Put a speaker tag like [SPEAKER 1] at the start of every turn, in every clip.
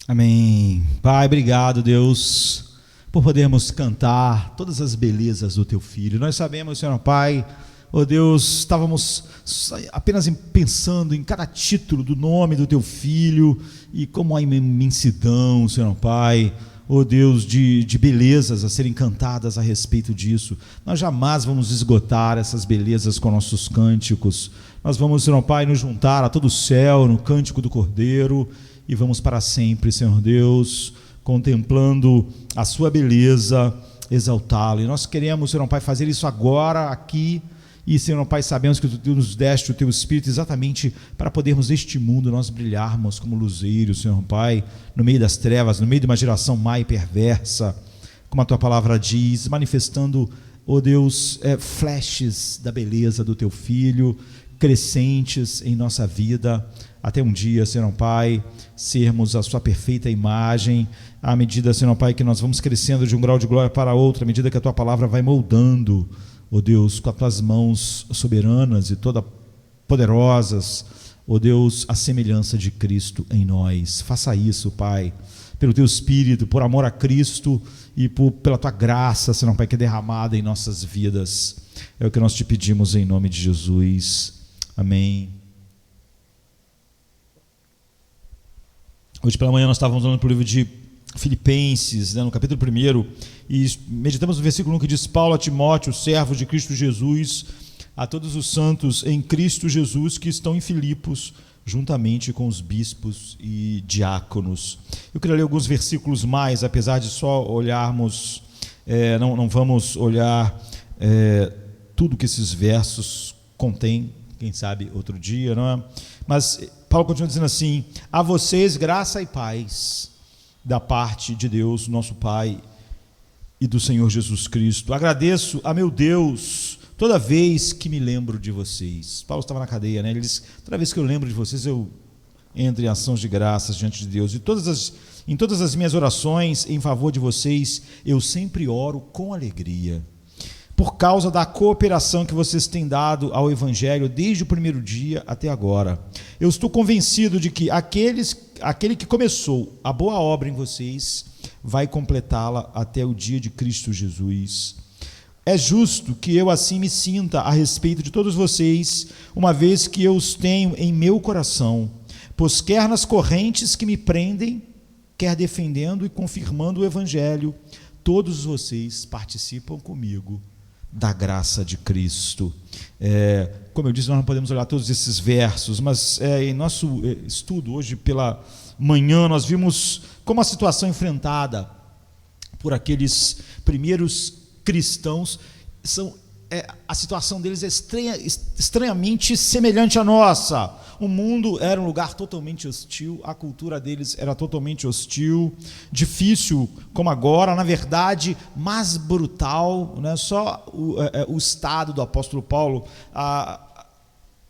[SPEAKER 1] Amém. Pai, obrigado, Deus, por podermos cantar todas as belezas do Teu Filho. Nós sabemos, Senhor Pai, oh Deus, estávamos apenas pensando em cada título do nome do Teu Filho e como a imensidão, Senhor Pai, oh Deus, de belezas a serem cantadas a respeito disso. Nós jamais vamos esgotar essas belezas com nossos cânticos. Nós vamos, Senhor Pai, nos juntar a todo o céu no cântico do Cordeiro e vamos para sempre, Senhor Deus, contemplando a sua beleza, exaltá-lo. E nós queremos, Senhor Pai, fazer isso agora, aqui, e, Senhor Pai, sabemos que Tu nos deste o Teu Espírito exatamente para podermos neste mundo nós brilharmos como luzeiros, Senhor Pai, no meio das trevas, no meio de uma geração má e perversa, como a Tua palavra diz, manifestando, ó Deus, flashes da beleza do Teu Filho, crescentes em nossa vida, até um dia, Senhor Pai, sermos a Sua perfeita imagem, à medida, Senhor Pai, que nós vamos crescendo de um grau de glória para outro, à medida que a Tua palavra vai moldando, ó Deus, com as Tuas mãos soberanas e toda poderosas, ó Deus, a semelhança de Cristo em nós. Faça isso, Pai, pelo Teu Espírito, por amor a Cristo e pela Tua graça, Senhor Pai, que é derramada em nossas vidas. É o que nós Te pedimos em nome de Jesus. Amém. Hoje pela manhã nós estávamos olhando para o livro de Filipenses, no capítulo 1, e meditamos no versículo 1 que diz: Paulo a Timóteo, servo de Cristo Jesus, a todos os santos em Cristo Jesus que estão em Filipos, juntamente com os bispos e diáconos. Eu queria ler alguns versículos mais, apesar de só olharmos, não vamos olhar tudo que esses versos contêm, quem sabe outro dia, não é? Mas Paulo continua dizendo assim: a vocês graça e paz da parte de Deus, nosso Pai, e do Senhor Jesus Cristo. Agradeço a meu Deus toda vez que me lembro de vocês. Paulo estava na cadeia, né? Ele diz: toda vez que eu lembro de vocês, eu entro em ações de graças diante de Deus. Em todas as minhas orações em favor de vocês, eu sempre oro com alegria, por causa da cooperação que vocês têm dado ao Evangelho desde o primeiro dia até agora. Eu estou convencido de que aquele que começou a boa obra em vocês vai completá-la até o dia de Cristo Jesus. É justo que eu assim me sinta a respeito de todos vocês, uma vez que eu os tenho em meu coração, pois quer nas correntes que me prendem, quer defendendo e confirmando o Evangelho, todos vocês participam comigo da graça de Cristo. Como eu disse, nós não podemos olhar todos esses versos, mas em nosso estudo hoje pela manhã nós vimos como a situação enfrentada por aqueles primeiros cristãos a situação deles é estranhamente semelhante à nossa. O mundo era um lugar totalmente hostil, a cultura deles era totalmente hostil, difícil como agora, na verdade, mais brutal, né? Só o estado do apóstolo Paulo,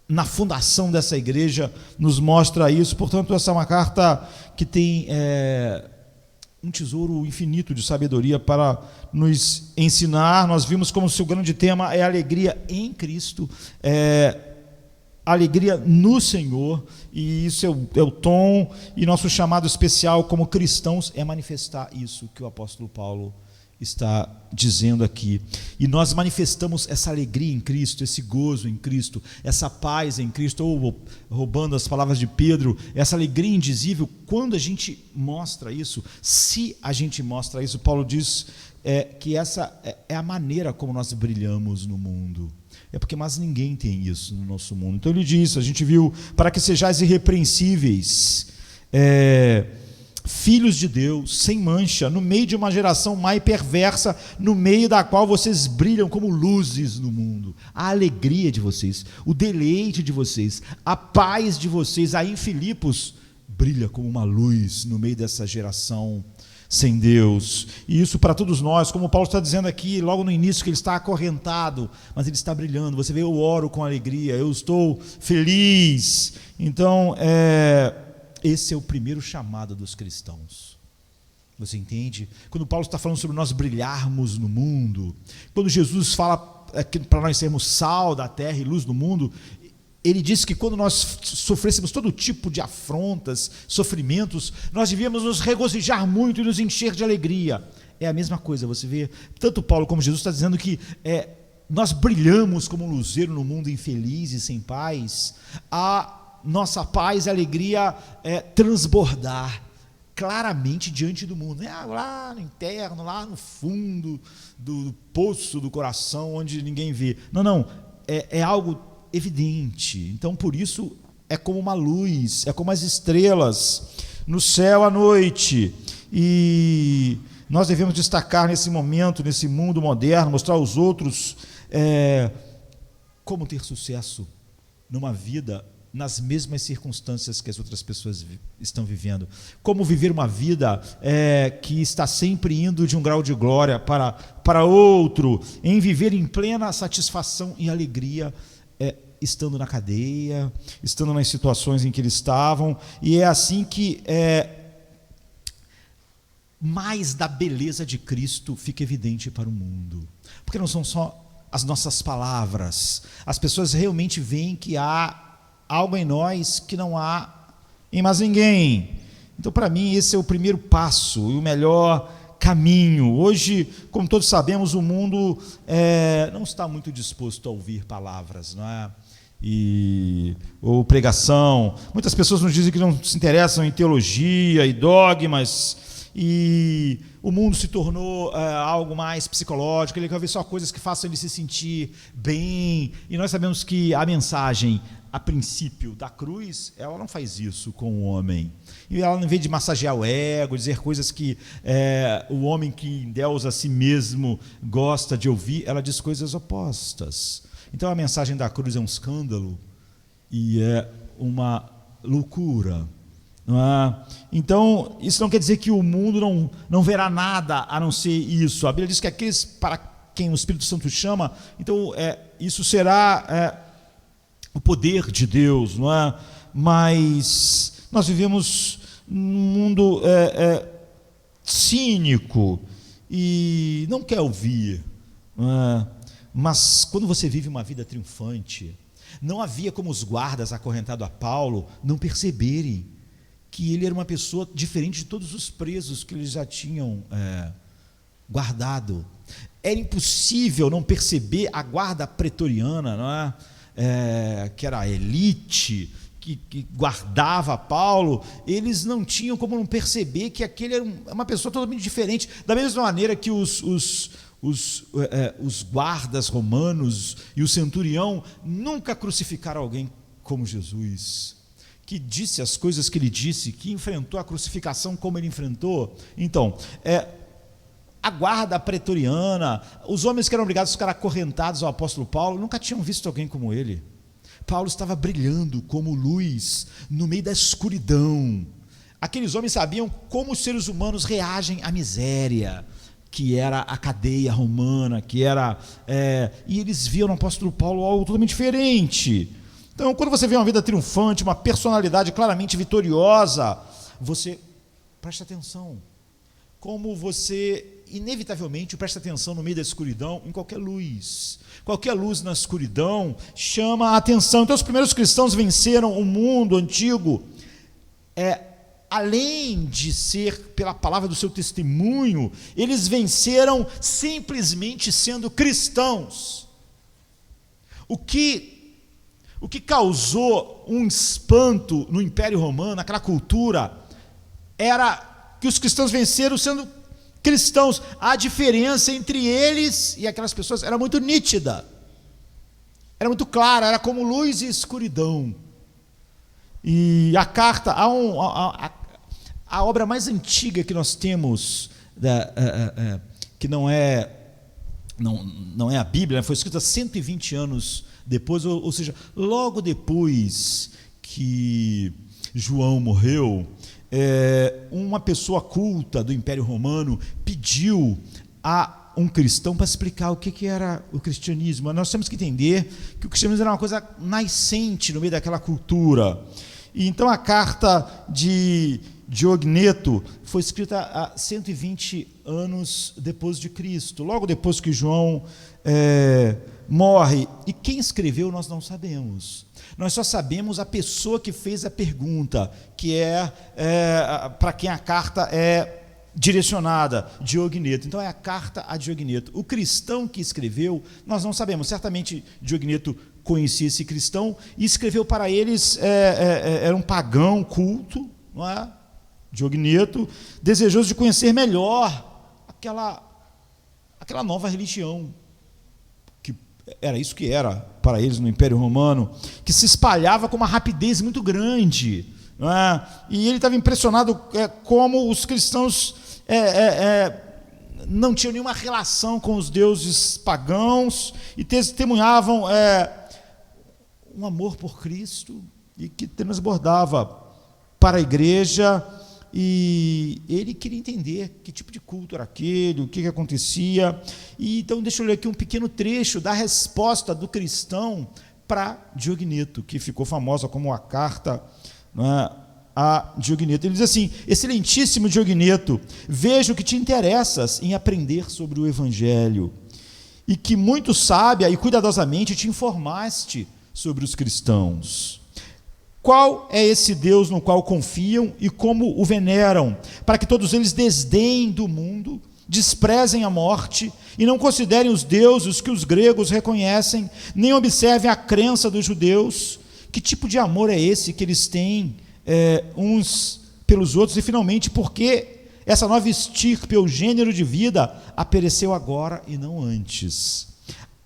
[SPEAKER 1] na fundação dessa igreja, nos mostra isso. Portanto, essa é uma carta que tem um tesouro infinito de sabedoria para nos ensinar. Nós vimos como seu grande tema é alegria em Cristo, alegria no Senhor, e isso é o tom, e nosso chamado especial como cristãos é manifestar isso que o apóstolo Paulo está dizendo aqui. E nós manifestamos essa alegria em Cristo, esse gozo em Cristo, essa paz em Cristo, ou roubando as palavras de Pedro, essa alegria indizível, quando a gente mostra isso, se a gente mostra isso. Paulo diz que essa é a maneira como nós brilhamos no mundo. É porque mais ninguém tem isso no nosso mundo. Então ele diz, a gente viu, para que sejais irrepreensíveis, filhos de Deus, sem mancha, no meio de uma geração má e perversa, no meio da qual vocês brilham como luzes no mundo. A alegria de vocês, o deleite de vocês, a paz de vocês, aí em Filipos, brilha como uma luz no meio dessa geração sem Deus. E isso para todos nós, como Paulo está dizendo aqui, logo no início, que ele está acorrentado, mas ele está brilhando. Você vê, eu oro com alegria, eu estou feliz. Então, esse é o primeiro chamado dos cristãos. Você entende? Quando Paulo está falando sobre nós brilharmos no mundo, quando Jesus fala para nós sermos sal da terra e luz do mundo, ele disse que quando nós sofrêssemos todo tipo de afrontas, sofrimentos, nós devíamos nos regozijar muito e nos encher de alegria. É a mesma coisa, você vê, tanto Paulo como Jesus está dizendo que nós brilhamos como um luzeiro no mundo infeliz e sem paz, a nossa paz e alegria transbordar claramente diante do mundo, lá no interno, lá no fundo do poço do coração, onde ninguém vê. Não, é algo evidente. Então, por isso, é como uma luz, é como as estrelas no céu à noite. E nós devemos destacar nesse momento, nesse mundo moderno, mostrar aos outros como ter sucesso numa vida nas mesmas circunstâncias que as outras pessoas estão vivendo. Como viver uma vida que está sempre indo de um grau de glória para outro, em viver em plena satisfação e alegria, estando na cadeia, estando nas situações em que eles estavam, e é assim que mais da beleza de Cristo fica evidente para o mundo, porque não são só as nossas palavras, as pessoas realmente veem que há algo em nós que não há em mais ninguém. Então, para mim, esse é o primeiro passo e o melhor caminho. Hoje, como todos sabemos, o mundo não está muito disposto a ouvir palavras, não é? Ou pregação. Muitas pessoas nos dizem que não se interessam em teologia e dogmas, e o mundo se tornou algo mais psicológico. Ele quer ver só coisas que façam ele se sentir bem, e nós sabemos que a mensagem, a princípio, da cruz, ela não faz isso com o homem, e ela, em vez de massagear o ego, dizer coisas que o homem que endeusa a si mesmo gosta de ouvir, ela diz coisas opostas. Então a mensagem da cruz é um escândalo e é uma loucura, não é? Então isso não quer dizer que o mundo não verá nada a não ser isso. A Bíblia diz que aqueles para quem o Espírito Santo chama, então isso será o poder de Deus, não é? Mas nós vivemos num mundo cínico e não quer ouvir, não é? Mas quando você vive uma vida triunfante, não havia como os guardas acorrentados a Paulo não perceberem que ele era uma pessoa diferente de todos os presos que eles já tinham guardado. Era impossível não perceber a guarda pretoriana, não é? Que era a elite que guardava Paulo. Eles não tinham como não perceber que aquele era uma pessoa totalmente diferente, da mesma maneira que os guardas romanos e o centurião nunca crucificaram alguém como Jesus, que disse as coisas que ele disse, que enfrentou a crucificação como ele enfrentou. Então, a guarda pretoriana, os homens que eram obrigados a ficar acorrentados ao apóstolo Paulo, nunca tinham visto alguém como ele. Paulo estava brilhando como luz no meio da escuridão. Aqueles homens sabiam como os seres humanos reagem à miséria, que era a cadeia romana, e eles viam no apóstolo Paulo algo totalmente diferente. Então, quando você vê uma vida triunfante, uma personalidade claramente vitoriosa, você presta atenção. Como você, inevitavelmente, presta atenção no meio da escuridão, em qualquer luz. Qualquer luz na escuridão chama a atenção. Então, os primeiros cristãos venceram o mundo antigo, além de ser pela palavra do seu testemunho, eles venceram simplesmente sendo cristãos. O que causou um espanto no Império Romano, naquela cultura, era que os cristãos venceram sendo cristãos. A diferença entre eles e aquelas pessoas era muito nítida, era muito clara, era como luz e escuridão. E a carta, a obra mais antiga que nós temos, que não é a Bíblia, foi escrita 120 anos depois, ou seja, logo depois que João morreu, uma pessoa culta do Império Romano pediu a um cristão para explicar o que era o cristianismo. Nós temos que entender que o cristianismo era uma coisa nascente no meio daquela cultura. E então a carta de Diogneto foi escrita há 120 anos depois de Cristo, logo depois que João morre. E quem escreveu nós não sabemos. Nós só sabemos a pessoa que fez a pergunta, que para quem a carta é direcionada, Diogneto. Então é a carta a Diogneto. O cristão que escreveu, nós não sabemos. Certamente Diogneto conhecia esse cristão e escreveu para eles, era um pagão culto, não é? Diogneto, desejoso de conhecer melhor aquela nova religião, que era isso que era para eles no Império Romano, que se espalhava com uma rapidez muito grande, não é? E ele estava impressionado como os cristãos não tinham nenhuma relação com os deuses pagãos e testemunhavam um amor por Cristo e que transbordava para a igreja. E ele queria entender que tipo de culto era aquele, o que acontecia. E então deixa eu ler aqui um pequeno trecho da resposta do cristão para Diogneto, que ficou famosa como a carta, não é, a Diogneto. Ele diz assim: excelentíssimo Diogneto, vejo que te interessas em aprender sobre o Evangelho e que muito sábia e cuidadosamente te informaste sobre os cristãos. Qual é esse Deus no qual confiam e como o veneram, para que todos eles desdenhem do mundo, desprezem a morte e não considerem os deuses que os gregos reconhecem, nem observem a crença dos judeus? Que tipo de amor é esse que eles têm uns pelos outros? E finalmente, por que essa nova estirpe ou gênero de vida apareceu agora e não antes?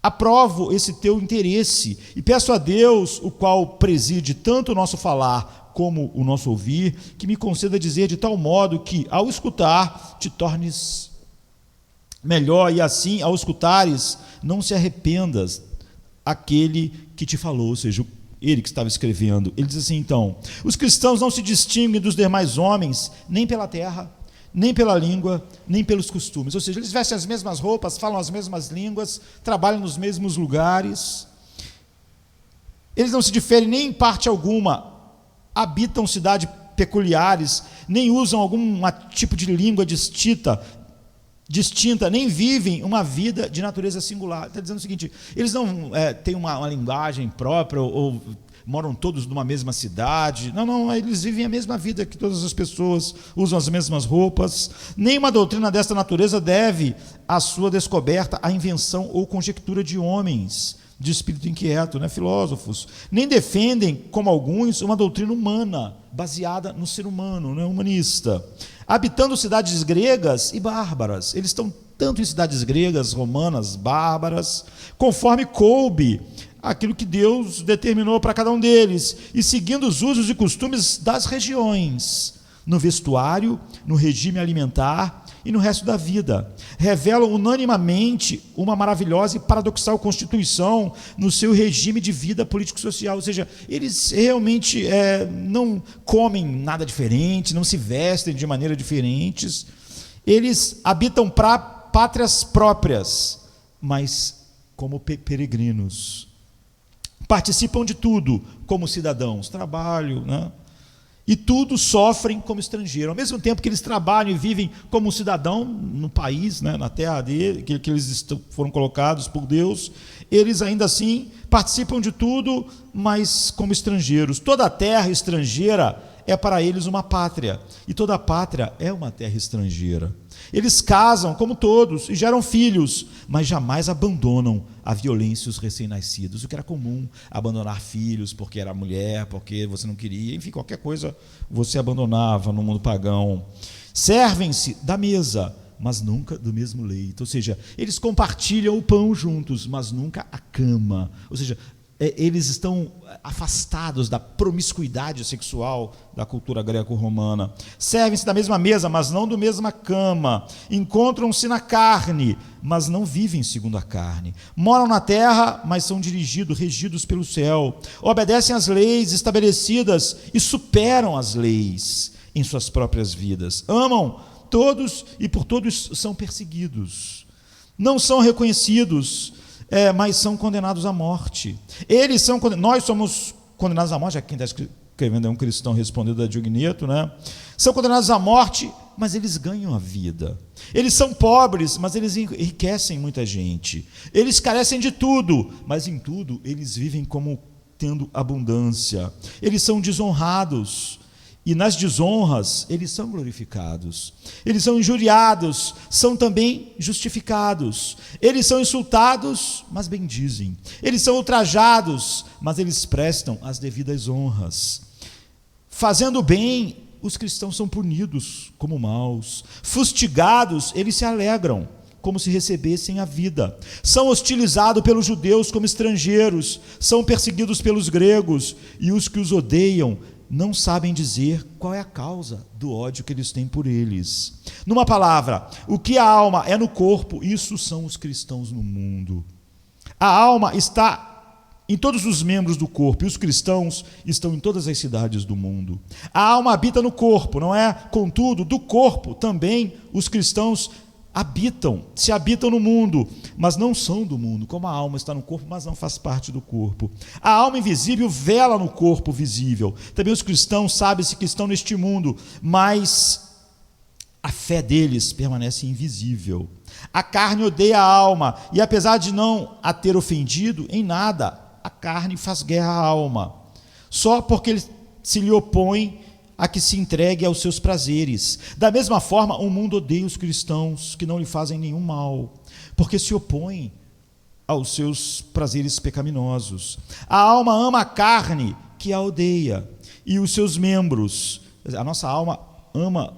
[SPEAKER 1] Aprovo esse teu interesse e peço a Deus, o qual preside tanto o nosso falar como o nosso ouvir, que me conceda dizer de tal modo que, ao escutar, te tornes melhor e assim, ao escutares, não se arrependas aquele que te falou, ou seja, ele que estava escrevendo. Ele diz assim, então: os cristãos não se distinguem dos demais homens, nem pela terra, nem pela língua, nem pelos costumes. Ou seja, eles vestem as mesmas roupas, falam as mesmas línguas, trabalham nos mesmos lugares. Eles não se diferem nem em parte alguma, habitam cidades peculiares, nem usam algum tipo de língua distinta, nem vivem uma vida de natureza singular. Está dizendo o seguinte: eles não têm uma linguagem própria ou moram todos numa mesma cidade. Não, eles vivem a mesma vida que todas as pessoas, usam as mesmas roupas. Nenhuma doutrina desta natureza deve a sua descoberta à invenção ou conjectura de homens de espírito inquieto, né, filósofos. Nem defendem, como alguns, uma doutrina humana, baseada no ser humano, né, humanista. Habitando cidades gregas e bárbaras. Eles estão tanto em cidades gregas, romanas, bárbaras, conforme coube aquilo que Deus determinou para cada um deles, e seguindo os usos e costumes das regiões, no vestuário, no regime alimentar e no resto da vida. Revelam unanimemente uma maravilhosa e paradoxal constituição no seu regime de vida político-social, ou seja, eles realmente não comem nada diferente, não se vestem de maneira diferentes, eles habitam pátrias próprias, mas como peregrinos. Participam de tudo como cidadãos, trabalho, né? E tudo sofrem como estrangeiro. Ao mesmo tempo que eles trabalham e vivem como cidadão no país, né, na terra dele, que eles foram colocados por Deus, eles ainda assim participam de tudo, mas como estrangeiros. Toda terra estrangeira é para eles uma pátria, e toda pátria é uma terra estrangeira. Eles casam, como todos, e geram filhos, mas jamais abandonam a violência os recém-nascidos. O que era comum, abandonar filhos porque era mulher, porque você não queria, enfim, qualquer coisa você abandonava no mundo pagão. Servem-se da mesa, mas nunca do mesmo leito. Ou seja, eles compartilham o pão juntos, mas nunca a cama. Ou seja, eles estão afastados da promiscuidade sexual da cultura greco-romana. Servem-se da mesma mesa, mas não do mesma cama. Encontram-se na carne, mas não vivem segundo a carne. Moram na terra, mas são regidos pelo céu. Obedecem às leis estabelecidas e superam as leis em suas próprias vidas. Amam todos e por todos são perseguidos. Não são reconhecidos, mas são condenados à morte. Nós somos condenados à morte, já quem está escrevendo é um cristão respondendo a Diogneto, né? São condenados à morte mas eles ganham a vida. Eles são pobres, mas eles enriquecem muita gente. Eles carecem de tudo, mas em tudo eles vivem como tendo abundância. Eles são desonrados, e nas desonras eles são glorificados. Eles são injuriados, são também justificados. Eles são insultados, mas bendizem. Eles são ultrajados, mas eles prestam as devidas honras. Fazendo bem, os cristãos são punidos como maus. Fustigados, eles se alegram, como se recebessem a vida. São hostilizados pelos judeus como estrangeiros, são perseguidos pelos gregos, e os que os odeiam não sabem dizer qual é a causa do ódio que eles têm por eles. Numa palavra, o que a alma é no corpo, isso são os cristãos no mundo. A alma está em todos os membros do corpo, e os cristãos estão em todas as cidades do mundo. A alma habita no corpo, não é? Contudo, do corpo também os cristãos se habitam no mundo, mas não são do mundo, como a alma está no corpo, mas não faz parte do corpo. A alma invisível vela no corpo visível. Também os cristãos sabem-se que estão neste mundo, mas a fé deles permanece invisível. A carne odeia a alma, e apesar de não a ter ofendido em nada, a carne faz guerra à alma, só porque ele se lhe opõe a que se entregue aos seus prazeres. Da mesma forma, o mundo odeia os cristãos que não lhe fazem nenhum mal, porque se opõem aos seus prazeres pecaminosos. A alma ama a carne que a odeia, e os seus membros. A nossa alma ama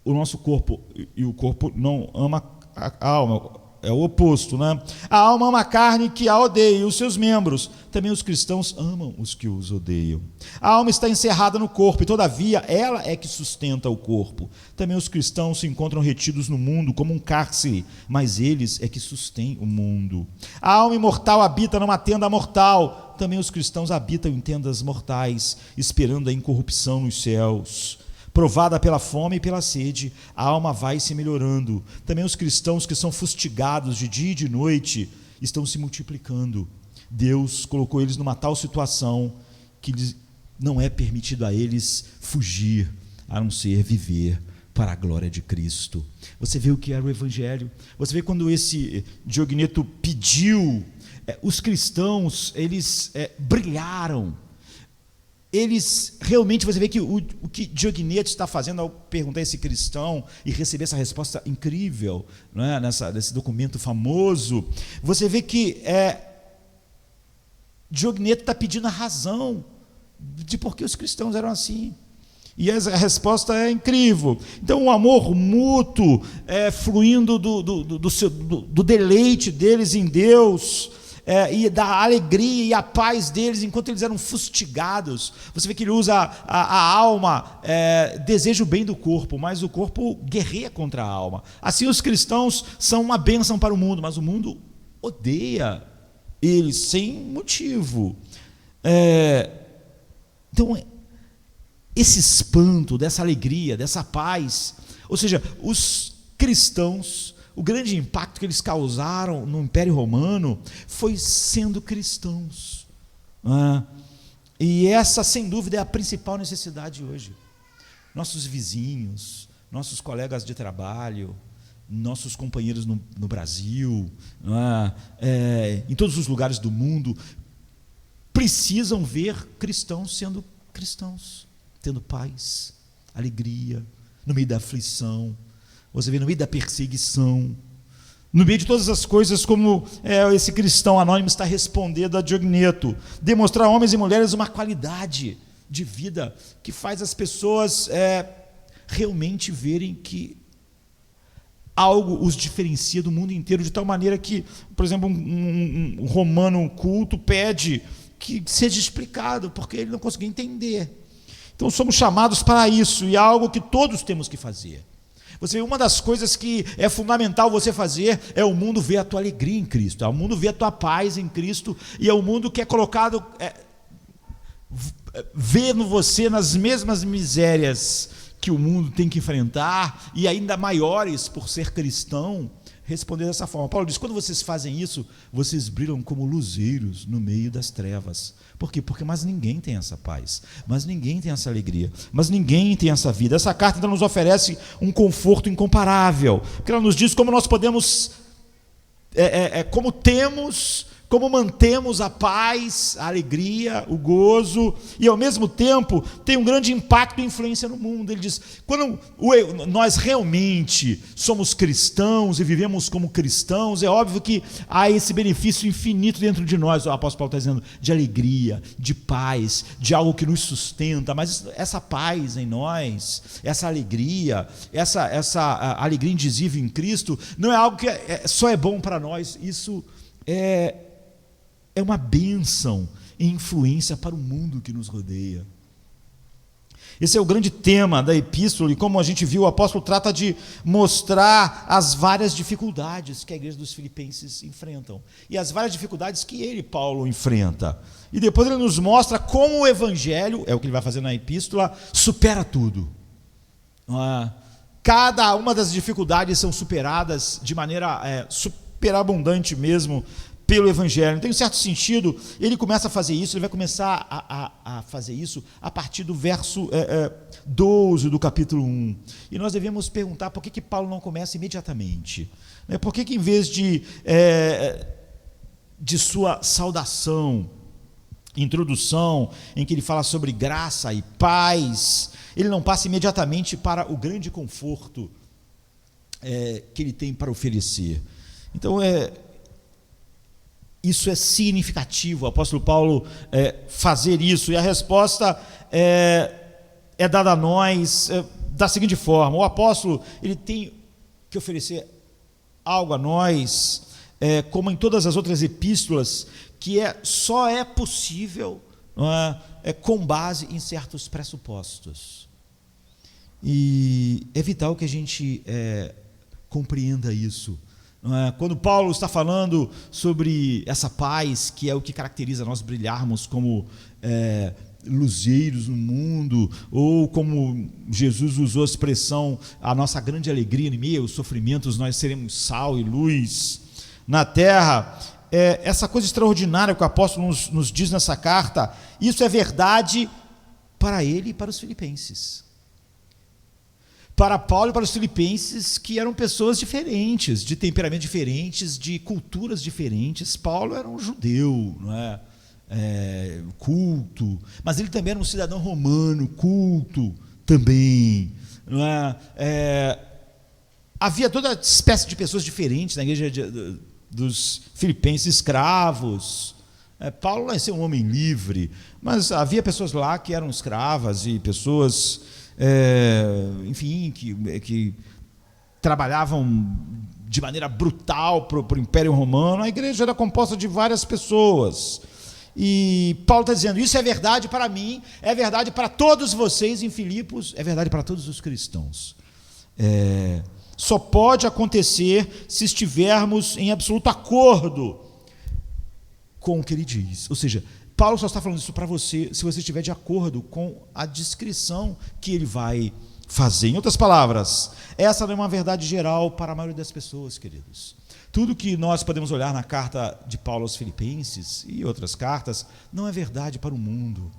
[SPEAKER 1] o nosso corpo, e o corpo não ama a alma. É o oposto, né? A alma ama a carne que a odeia, e os seus membros. Também os cristãos amam os que os odeiam. A alma está encerrada no corpo, e todavia ela é que sustenta o corpo. Também os cristãos se encontram retidos no mundo como um cárcere, mas eles é que sustêm o mundo. A alma imortal habita numa tenda mortal. Também os cristãos habitam em tendas mortais, esperando a incorrupção nos céus. Provada pela fome e pela sede, a alma vai se melhorando. Também os cristãos que são fustigados de dia e de noite estão se multiplicando. Deus colocou eles numa tal situação que não é permitido a eles fugir, a não ser viver para a glória de Cristo. Você vê o que era o Evangelho? Você vê quando esse Diogneto pediu, os cristãos, eles brilharam. Eles realmente, você vê que o que Diogneto está fazendo ao perguntar a esse cristão e receber essa resposta incrível, não é? Nesse documento famoso, você vê que Diogneto está pedindo a razão de por que os cristãos eram assim. E a resposta é incrível. Então, o amor mútuo fluindo do deleite deles em Deus, e da alegria e a paz deles enquanto eles eram fustigados. Você vê que ele usa a alma, deseja o bem do corpo, mas o corpo guerreia contra a alma. Assim os cristãos são uma bênção para o mundo, mas o mundo odeia eles sem motivo. Então, esse espanto, dessa alegria, dessa paz, ou seja, os cristãos, o grande impacto que eles causaram no Império Romano foi sendo cristãos. E essa, sem dúvida, é a principal necessidade hoje. Nossos vizinhos, nossos colegas de trabalho, nossos companheiros no Brasil, em todos os lugares do mundo, precisam ver cristãos sendo cristãos, tendo paz, alegria, no meio da aflição. Você vê no meio da perseguição, no meio de todas as coisas, como esse cristão anônimo está respondendo a Diogneto, demonstrar a homens e mulheres uma qualidade de vida que faz as pessoas realmente verem que algo os diferencia do mundo inteiro, de tal maneira que, por exemplo, um romano culto pede que seja explicado, porque ele não conseguiu entender. Então somos chamados para isso, e é algo que todos temos que fazer. Você vê, uma das coisas que é fundamental você fazer é o mundo ver a tua alegria em Cristo, é o mundo ver a tua paz em Cristo, e é o mundo que é colocado, vendo você nas mesmas misérias que o mundo tem que enfrentar, e ainda maiores por ser cristão, responder dessa forma. Paulo diz: quando vocês fazem isso, vocês brilham como luzeiros no meio das trevas. Por quê? Porque mas ninguém tem essa paz, mas ninguém tem essa alegria, mas ninguém tem essa vida. Essa carta então nos oferece um conforto incomparável, porque ela nos diz como nós podemos, como mantemos a paz, a alegria, o gozo, e ao mesmo tempo tem um grande impacto e influência no mundo. Ele diz: quando nós realmente somos cristãos e vivemos como cristãos, é óbvio que há esse benefício infinito dentro de nós, o apóstolo Paulo está dizendo, de alegria, de paz, de algo que nos sustenta. Mas essa paz em nós, essa alegria, essa alegria indizível em Cristo, não é algo que só é bom para nós, isso é uma bênção e influência para o mundo que nos rodeia. Esse é o grande tema da epístola, e como a gente viu, o apóstolo trata de mostrar as várias dificuldades que a igreja dos Filipenses enfrentam, e as várias dificuldades que ele, Paulo, enfrenta. E depois ele nos mostra como o evangelho, é o que ele vai fazer na epístola, supera tudo. Cada uma das dificuldades são superadas de maneira superabundante mesmo, pelo Evangelho. Então, em certo sentido, ele começa a fazer isso, ele vai começar a fazer isso a partir do verso 12 do capítulo 1. E nós devemos perguntar por que Paulo não começa imediatamente. Por que em vez de sua saudação, introdução, em que ele fala sobre graça e paz, ele não passa imediatamente para o grande conforto que ele tem para oferecer. Então, isso é significativo, o apóstolo Paulo fazer isso, e a resposta é dada a nós da seguinte forma: o apóstolo ele tem que oferecer algo a nós, como em todas as outras epístolas, que só é possível com base em certos pressupostos. E é vital que a gente compreenda isso. Quando Paulo está falando sobre essa paz, que é o que caracteriza nós brilharmos como luzeiros no mundo, ou como Jesus usou a expressão, a nossa grande alegria em meio aos sofrimentos, nós seremos sal e luz na terra, essa coisa extraordinária que o apóstolo nos diz nessa carta, isso é verdade para ele e para os filipenses. Para Paulo e para os filipenses, que eram pessoas diferentes, de temperamentos diferentes, de culturas diferentes. Paulo era um judeu, não é? Culto, mas ele também era um cidadão romano, culto também, não é? Havia toda espécie de pessoas diferentes na igreja dos filipenses, escravos. Paulo nasceu um homem livre, mas havia pessoas lá que eram escravas e pessoas enfim, que trabalhavam de maneira brutal para o Império Romano. A igreja era composta de várias pessoas, e Paulo está dizendo: isso é verdade para mim, é verdade para todos vocês em Filipos, é verdade para todos os cristãos. Só pode acontecer se estivermos em absoluto acordo com o que ele diz. Ou seja, Paulo só está falando isso para você se você estiver de acordo com a descrição que ele vai fazer. Em outras palavras, essa não é uma verdade geral para a maioria das pessoas, queridos. Tudo que nós podemos olhar na carta de Paulo aos Filipenses e outras cartas não é verdade para o mundo.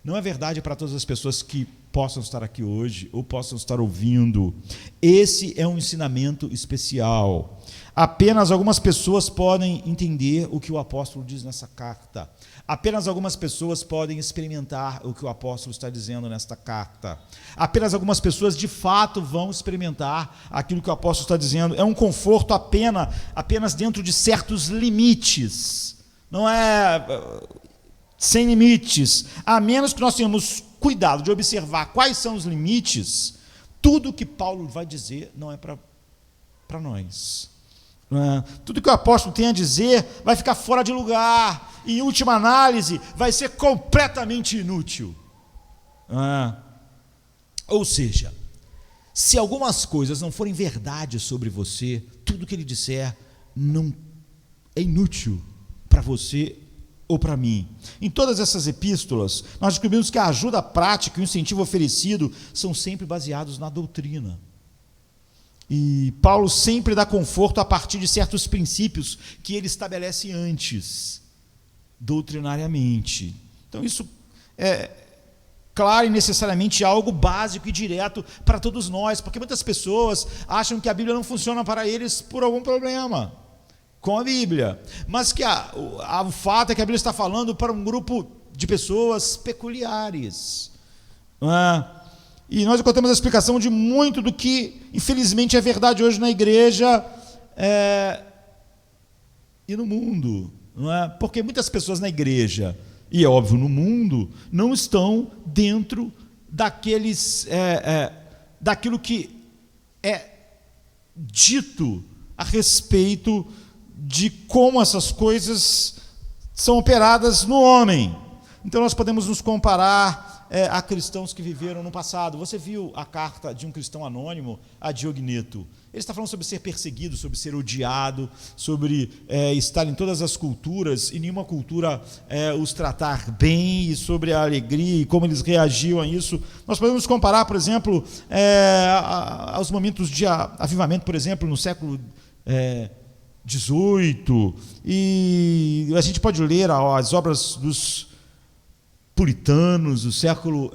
[SPEAKER 1] Não é verdade para todas as pessoas que possam estar aqui hoje ou possam estar ouvindo. Esse é um ensinamento especial. Apenas algumas pessoas podem entender o que o apóstolo diz nessa carta. Apenas algumas pessoas podem experimentar o que o apóstolo está dizendo nesta carta. Apenas algumas pessoas de fato vão experimentar aquilo que o apóstolo está dizendo. É um conforto apenas dentro de certos limites. Não é sem limites. A menos que nós tenhamos cuidado de observar quais são os limites, tudo que Paulo vai dizer não é para nós. Tudo que o apóstolo tem a dizer vai ficar fora de lugar, e em última análise vai ser completamente inútil. Ou seja, se algumas coisas não forem verdade sobre você, tudo que ele disser não é inútil para você ou para mim. Em todas essas epístolas, nós descobrimos que a ajuda prática e o incentivo oferecido são sempre baseados na doutrina. E Paulo sempre dá conforto a partir de certos princípios que ele estabelece antes, doutrinariamente. Então isso é claro e necessariamente algo básico e direto para todos nós, porque muitas pessoas acham que a Bíblia não funciona para eles por algum problema com a Bíblia, mas que o fato é que a Bíblia está falando para um grupo de pessoas peculiares, não é? E nós encontramos a explicação de muito do que, infelizmente, é verdade hoje na igreja e no mundo, não é? Porque muitas pessoas na igreja, e é óbvio no mundo, não estão dentro daquilo que é dito a respeito de como essas coisas são operadas no homem. Então nós podemos nos comparar a cristãos que viveram no passado. Você viu a carta de um cristão anônimo a Diogneto? Ele está falando sobre ser perseguido, sobre ser odiado, sobre estar em todas as culturas e nenhuma cultura os tratar bem, e sobre a alegria e como eles reagiam a isso. Nós podemos comparar, por exemplo, aos momentos de avivamento, por exemplo, no século 18, e a gente pode ler as obras dos puritanos do século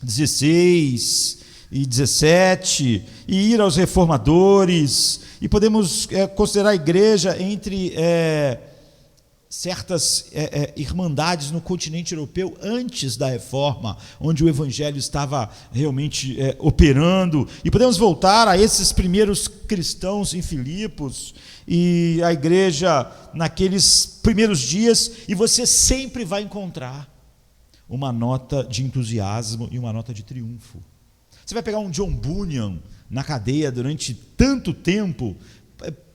[SPEAKER 1] XVI e XVII, e ir aos reformadores, e podemos considerar a igreja entre certas irmandades no continente europeu antes da reforma, onde o evangelho estava realmente operando, e podemos voltar a esses primeiros cristãos em Filipos e a igreja naqueles primeiros dias, e você sempre vai encontrar uma nota de entusiasmo e uma nota de triunfo. Você vai pegar um John Bunyan na cadeia durante tanto tempo,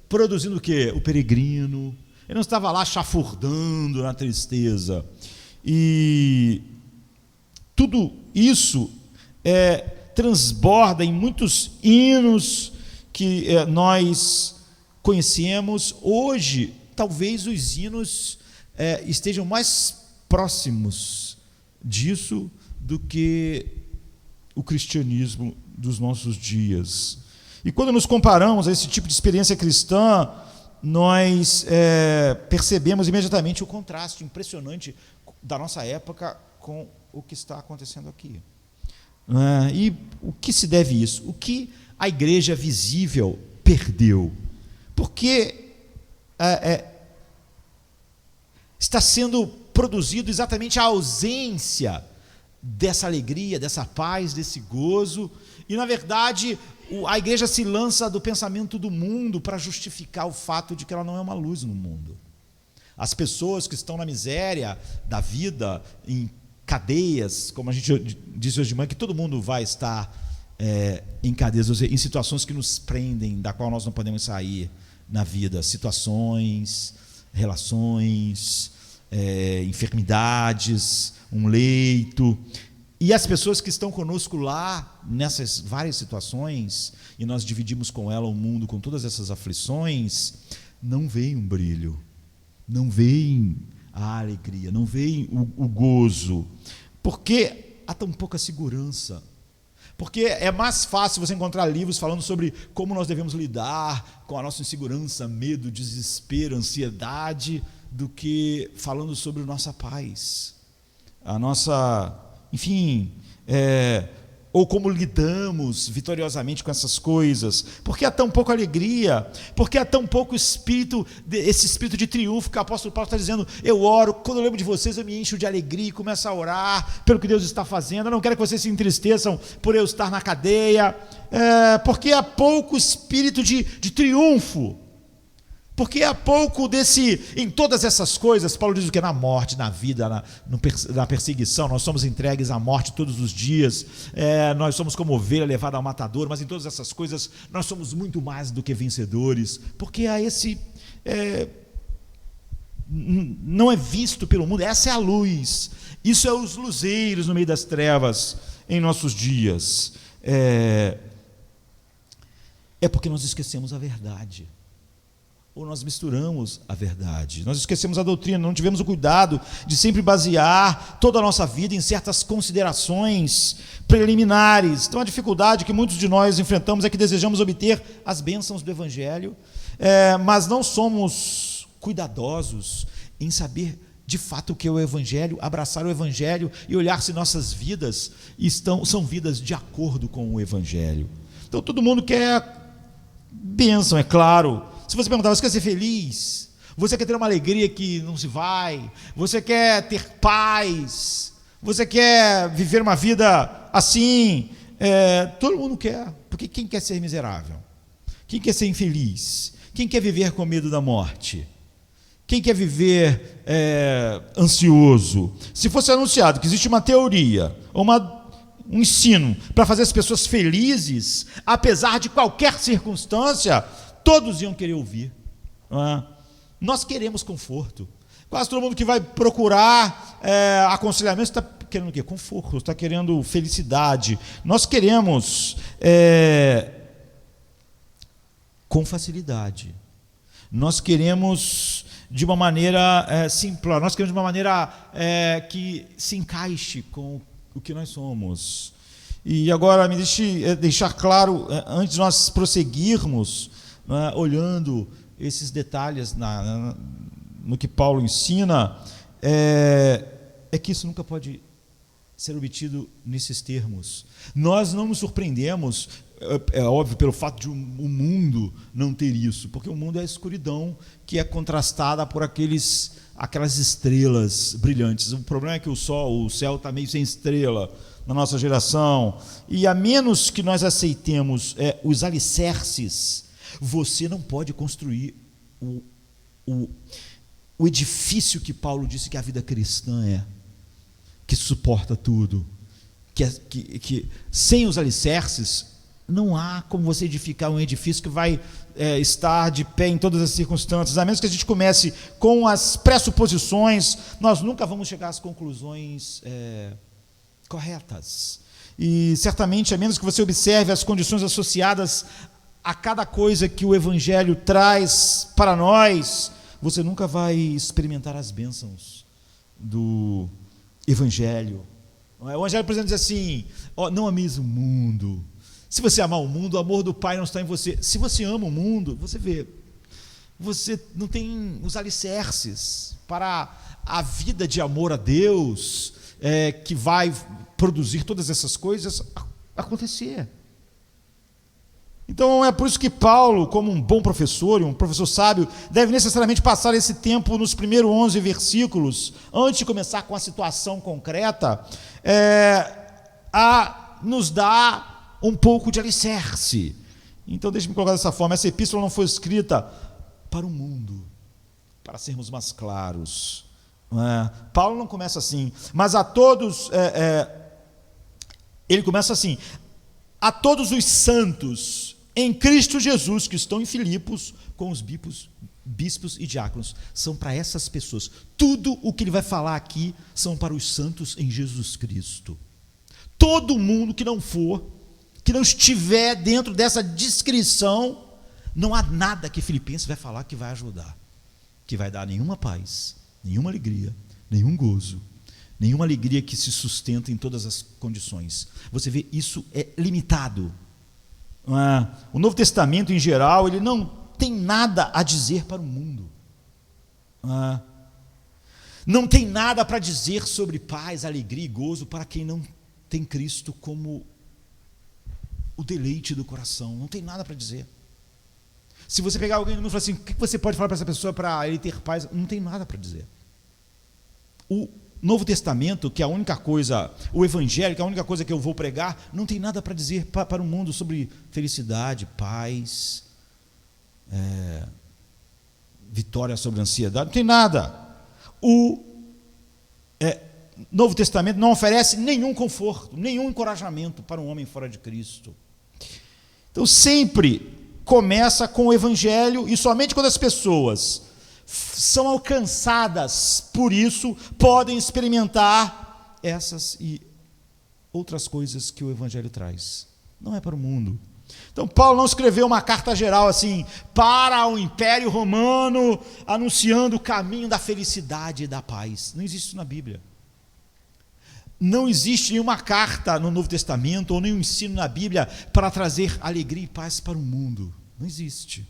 [SPEAKER 1] produzindo o quê? O Peregrino. Ele não estava lá chafurdando na tristeza. E tudo isso transborda em muitos hinos que nós conhecemos. Hoje, talvez os hinos estejam mais próximos disso do que o cristianismo dos nossos dias. E quando nos comparamos a esse tipo de experiência cristã, nós percebemos imediatamente o contraste impressionante da nossa época com o que está acontecendo aqui. E o que se deve isso? O que a igreja visível perdeu? Porque está sendo produzido exatamente a ausência dessa alegria, dessa paz, desse gozo, e na verdade a igreja se lança do pensamento do mundo para justificar o fato de que ela não é uma luz no mundo. As pessoas que estão na miséria da vida, em cadeias, como a gente disse hoje de manhã, que todo mundo vai estar em cadeias, ou seja, em situações que nos prendem, da qual nós não podemos sair na vida, situações, relações, enfermidades, um leito. E as pessoas que estão conosco lá, nessas várias situações, e nós dividimos com ela o mundo com todas essas aflições, não veem um brilho, não veem a alegria, não veem o gozo, porque há tão pouca segurança. Porque é mais fácil você encontrar livros falando sobre como nós devemos lidar com a nossa insegurança, medo, desespero, ansiedade, do que falando sobre a nossa paz, a nossa, enfim, ou como lidamos vitoriosamente com essas coisas. Porque há tão pouca alegria, porque há tão pouco espírito, esse espírito de triunfo que o apóstolo Paulo está dizendo: eu oro, quando eu lembro de vocês eu me encho de alegria e começo a orar pelo que Deus está fazendo. Eu não quero que vocês se entristeçam por eu estar na cadeia, porque há pouco espírito de triunfo. Porque há pouco em todas essas coisas, Paulo diz o que? Na morte, na vida, na perseguição, nós somos entregues à morte todos os dias, nós somos como ovelha levada ao matador, mas em todas essas coisas nós somos muito mais do que vencedores, porque há não é visto pelo mundo, essa é a luz, isso é os luzeiros no meio das trevas em nossos dias, é porque nós esquecemos a verdade. ou nós misturamos a verdade. Nós esquecemos a doutrina, não tivemos o cuidado de sempre basear toda a nossa vida em certas considerações preliminares. Então a dificuldade que muitos de nós enfrentamos é que desejamos obter as bênçãos do Evangelho, mas não somos cuidadosos em saber de fato o que é o Evangelho, abraçar o Evangelho e olhar se nossas vidas são vidas de acordo com o Evangelho. Então todo mundo quer bênção, é claro. Se você perguntar, você quer ser feliz? Você quer ter uma alegria que não se vai? Você quer ter paz? Você quer viver uma vida assim? Todo mundo quer, porque quem quer ser miserável? Quem quer ser infeliz? Quem quer viver com medo da morte? Quem quer viver ansioso? Se fosse anunciado que existe uma teoria, um ensino para fazer as pessoas felizes, apesar de qualquer circunstância, todos iam querer ouvir. Nós queremos conforto. Quase todo mundo que vai procurar aconselhamento está querendo o quê? Conforto, está querendo felicidade. Nós queremos com facilidade. Nós queremos de uma maneira simples, nós queremos de uma maneira que se encaixe com o que nós somos. E agora me deixe deixar claro, antes de nós prosseguirmos, olhando esses detalhes no que Paulo ensina, é que isso nunca pode ser obtido nesses termos. Nós não nos surpreendemos, é óbvio, pelo fato de o mundo não ter isso, porque o mundo é a escuridão que é contrastada por aquelas estrelas brilhantes. O problema é que o céu está meio sem estrela na nossa geração, e a menos que nós aceitemos os alicerces, você não pode construir o edifício que Paulo disse que a vida cristã que suporta tudo, que sem os alicerces não há como você edificar um edifício que vai estar de pé em todas as circunstâncias. A menos que a gente comece com as pressuposições, nós nunca vamos chegar às conclusões corretas. E certamente, a menos que você observe as condições associadas a cada coisa que o Evangelho traz para nós, você nunca vai experimentar as bênçãos do Evangelho. O Evangelho, por exemplo, diz assim: não ameis o mundo. Se você amar o mundo, o amor do Pai não está em você. Se você ama o mundo, você não tem os alicerces para a vida de amor a Deus, que vai produzir todas essas coisas acontecer. Então é por isso que Paulo, como um bom professor e um professor sábio, deve necessariamente passar esse tempo nos primeiros 11 versículos, antes de começar com a situação concreta, a nos dar um pouco de alicerce. Então deixe-me colocar dessa forma: essa epístola não foi escrita para o mundo, para sermos mais claros. Paulo não começa assim, mas a todos, ele começa assim: a todos os santos em Cristo Jesus que estão em Filipos com os bispos e diáconos. São para essas pessoas. Tudo o que ele vai falar aqui são para os santos em Jesus Cristo. Todo mundo que não estiver dentro dessa descrição, não há nada que Filipenses vai falar que vai ajudar, que vai dar nenhuma paz, nenhuma alegria, nenhum gozo, nenhuma alegria que se sustenta em todas as condições. Você vê, isso é limitado. O Novo Testamento, em geral, ele não tem nada a dizer para o mundo. Não tem nada para dizer sobre paz, alegria e gozo para quem não tem Cristo como o deleite do coração. Não tem nada para dizer. Se você pegar alguém no mundo e falar assim: o que você pode falar para essa pessoa para ele ter paz? Não tem nada para dizer. O Novo Testamento, que é a única coisa, o Evangelho, que é a única coisa que eu vou pregar, não tem nada para dizer para o mundo sobre felicidade, paz, vitória sobre a ansiedade. Não tem nada. O Novo Testamento não oferece nenhum conforto, nenhum encorajamento para um homem fora de Cristo. Então sempre começa com o Evangelho, e somente quando as pessoas são alcançadas por isso, podem experimentar essas e outras coisas que o Evangelho traz. Não é para o mundo. Então, Paulo não escreveu uma carta geral assim, para o Império Romano, anunciando o caminho da felicidade e da paz. Não existe isso na Bíblia. Não existe nenhuma carta no Novo Testamento, ou nenhum ensino na Bíblia para trazer alegria e paz para o mundo. Não existe.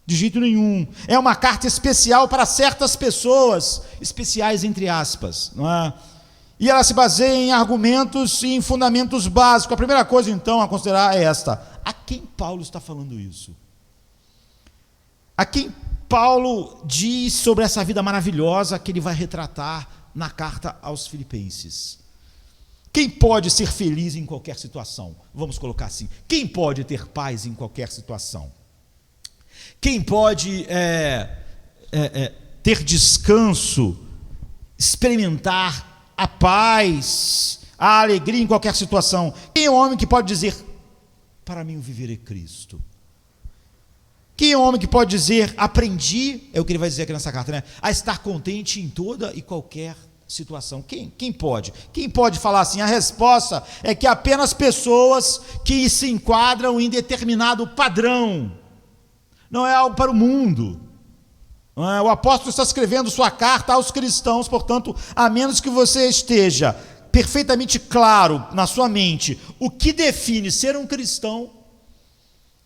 [SPEAKER 1] De jeito nenhum. É uma carta especial para certas pessoas, especiais entre aspas, não é? E ela se baseia em argumentos e em fundamentos básicos. A primeira coisa, então, a considerar é esta: a quem Paulo está falando isso? A quem Paulo diz sobre essa vida maravilhosa que ele vai retratar na carta aos Filipenses? Quem pode ser feliz em qualquer situação? Vamos colocar assim: quem pode ter paz em qualquer situação? Quem pode ter descanso, experimentar a paz, a alegria em qualquer situação? Quem é o homem que pode dizer, para mim o viver é Cristo? Quem é o homem que pode dizer, aprendi, é o que ele vai dizer aqui nessa carta, né? A estar contente em toda e qualquer situação? Quem pode? Quem pode falar assim? A resposta é que apenas pessoas que se enquadram em determinado padrão. Não é algo para o mundo. O apóstolo está escrevendo sua carta aos cristãos, portanto, a menos que você esteja perfeitamente claro na sua mente o que define ser um cristão,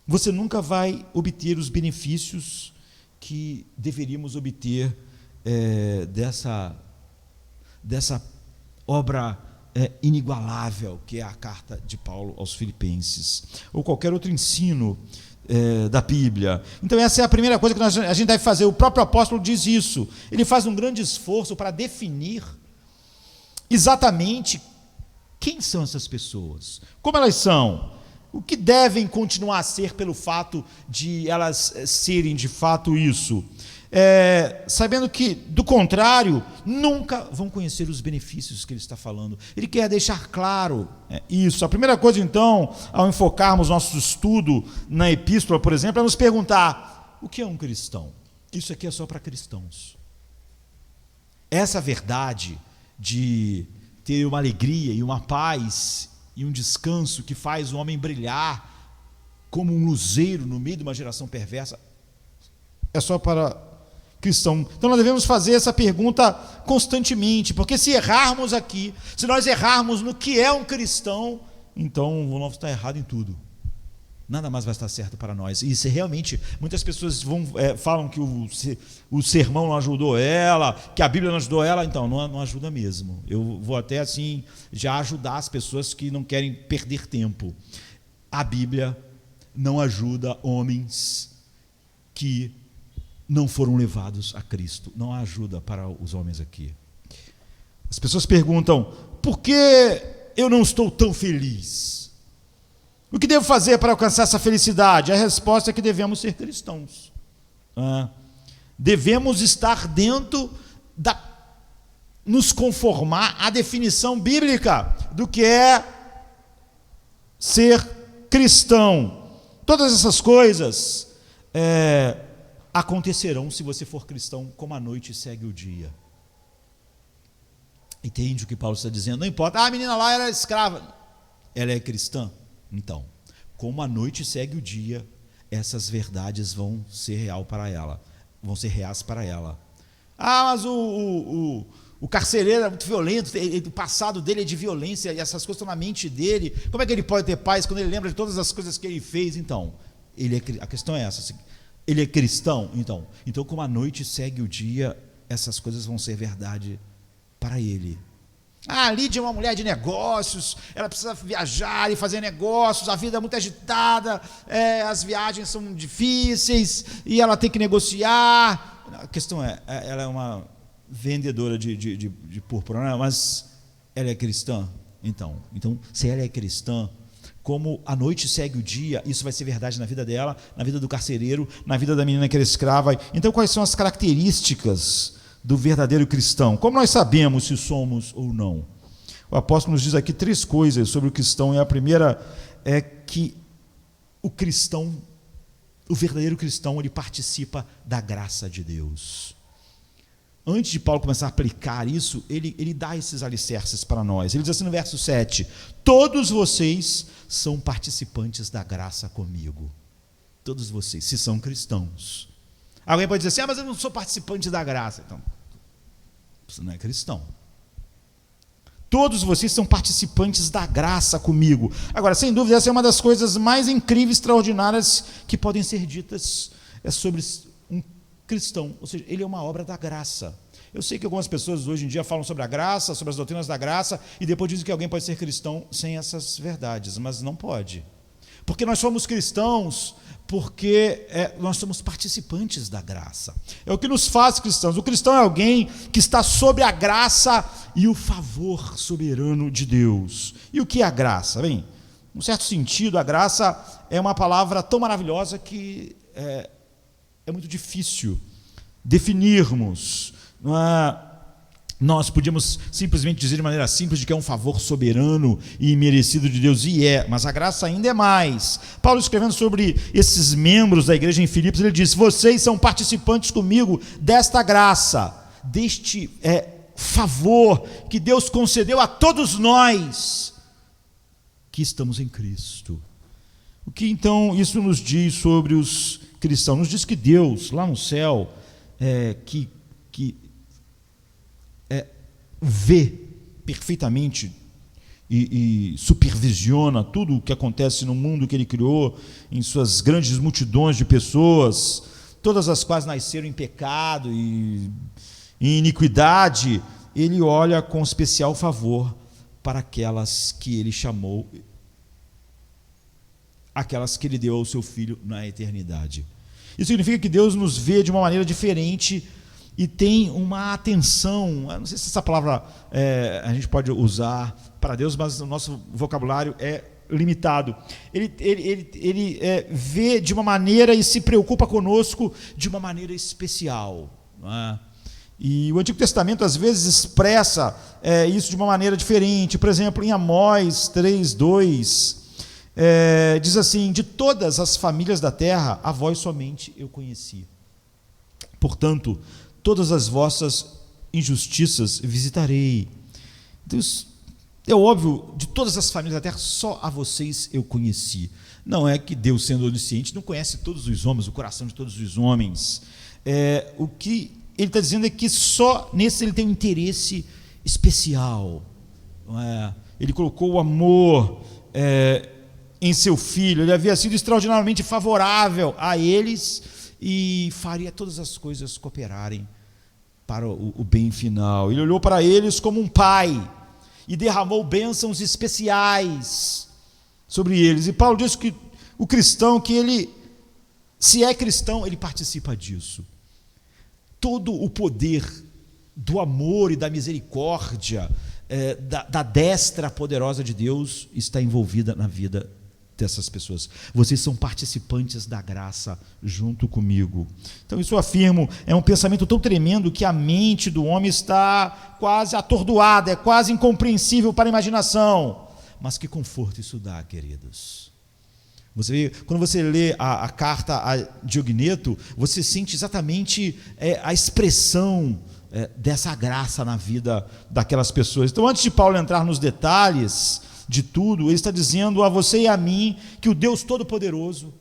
[SPEAKER 1] você nunca vai obter os benefícios que deveríamos obter dessa obra inigualável que é a carta de Paulo aos Filipenses, ou qualquer outro ensino da Bíblia. Então essa é a primeira coisa que a gente deve fazer. O próprio apóstolo diz isso. Ele faz um grande esforço para definir exatamente quem são essas pessoas, como elas são, o que devem continuar a ser pelo fato de elas serem de fato isso, sabendo que, do contrário, nunca vão conhecer os benefícios que ele está falando. Ele quer deixar claro isso. A primeira coisa, então, ao enfocarmos nosso estudo na epístola, por exemplo, é nos perguntar: o que é um cristão? Isso aqui é só para cristãos. Essa verdade de ter uma alegria e uma paz e um descanso que faz o homem brilhar como um luzeiro no meio de uma geração perversa, é só para cristão. Então nós devemos fazer essa pergunta constantemente, porque se errarmos aqui, se nós errarmos no que é um cristão, então vamos estar errado em tudo. Nada mais vai estar certo para nós. E se realmente muitas pessoas falam que o sermão não ajudou ela, que a Bíblia não ajudou ela, então não ajuda mesmo. Eu vou até assim já ajudar as pessoas que não querem perder tempo. A Bíblia não ajuda homens que não foram levados a Cristo. Não há ajuda para os homens aqui. As pessoas perguntam: por que eu não estou tão feliz? O que devo fazer para alcançar essa felicidade? A resposta é que devemos ser cristãos. Devemos estar dentro nos conformar à definição bíblica do que é ser cristão. Todas essas coisas acontecerão se você for cristão, como a noite segue o dia. Entende o que Paulo está dizendo? Não importa, a menina lá era escrava, ela é cristã. Então, como a noite segue o dia, essas verdades vão ser reais para ela. Mas o carcereiro é muito violento, o passado dele é de violência, e essas coisas estão na mente dele. Como é que ele pode ter paz quando ele lembra de todas as coisas que ele fez? Então, a questão é essa, assim, ele é cristão? Então, como a noite segue o dia, essas coisas vão ser verdade para ele. A Lídia é uma mulher de negócios, ela precisa viajar e fazer negócios, a vida é muito agitada, as viagens são difíceis e ela tem que negociar. A questão ela é uma vendedora de púrpura, né? Mas ela é cristã? Então, se ela é cristã, como a noite segue o dia, isso vai ser verdade na vida dela, na vida do carcereiro, na vida da menina que era escrava. Então, quais são as características do verdadeiro cristão? Como nós sabemos se somos ou não? O apóstolo nos diz aqui 3 coisas sobre o cristão, e a primeira é que o verdadeiro cristão, ele participa da graça de Deus. antes de Paulo começar a aplicar isso, ele dá esses alicerces para nós. Ele diz assim no verso 7, todos vocês são participantes da graça comigo. Todos vocês, se são cristãos. Alguém pode dizer assim, mas eu não sou participante da graça. Então, você não é cristão. Todos vocês são participantes da graça comigo. Agora, sem dúvida, essa é uma das coisas mais incríveis, extraordinárias que podem ser ditas sobre um cristão. Ou seja, ele é uma obra da graça. Eu sei que algumas pessoas hoje em dia falam sobre a graça, sobre as doutrinas da graça, e depois dizem que alguém pode ser cristão sem essas verdades, mas não pode. Porque nós somos cristãos, porque nós somos participantes da graça. É o que nos faz cristãos. O cristão é alguém que está sob a graça e o favor soberano de Deus. E o que é a graça? Bem, num certo sentido, a graça é uma palavra tão maravilhosa que é muito difícil definirmos. Nós podíamos simplesmente dizer de maneira simples de que é um favor soberano e imerecido de Deus, e mas a graça ainda é mais. Paulo, escrevendo sobre esses membros da igreja em Filipos, ele diz, vocês são participantes comigo desta graça, deste favor que Deus concedeu a todos nós que estamos em Cristo. O que então isso nos diz sobre os cristãos? Nos diz que Deus, lá no céu, que vê perfeitamente e supervisiona tudo o que acontece no mundo que ele criou, em suas grandes multidões de pessoas, todas as quais nasceram em pecado e em iniquidade. Ele olha com especial favor para aquelas que ele chamou, aquelas que ele deu ao seu Filho na eternidade. Isso significa que Deus nos vê de uma maneira diferente e tem uma atenção, eu não sei se essa palavra a gente pode usar para Deus, mas o nosso vocabulário é limitado. Ele vê de uma maneira e se preocupa conosco de uma maneira especial, não é? E o Antigo Testamento às vezes expressa isso de uma maneira diferente. Por exemplo, em Amós 3:2, diz assim, de todas as famílias da terra, a vós somente eu conheci. Portanto, todas as vossas injustiças visitarei. Deus, é óbvio, de todas as famílias da terra, só a vocês eu conheci. Não é que Deus, sendo onisciente, não conhece todos os homens, o coração de todos os homens. O que ele está dizendo é que só nesse ele tem um interesse especial. Não é? Ele colocou o amor em seu Filho, ele havia sido extraordinariamente favorável a eles e faria todas as coisas cooperarem para o bem final. Ele olhou para eles como um pai e derramou bênçãos especiais sobre eles. E Paulo diz que o cristão, que ele, se é cristão, ele participa disso. Todo o poder do amor e da misericórdia, da destra poderosa de Deus está envolvida na vida dessas pessoas. Vocês são participantes da graça junto comigo. Então isso eu afirmo, é um pensamento tão tremendo que a mente do homem está quase atordoada, é quase incompreensível para a imaginação. Mas que conforto isso dá, queridos. Quando você lê a carta a Diogneto, você sente exatamente a expressão dessa graça na vida daquelas pessoas. Então, antes de Paulo entrar nos detalhes de tudo, ele está dizendo a você e a mim que o Deus Todo-Poderoso,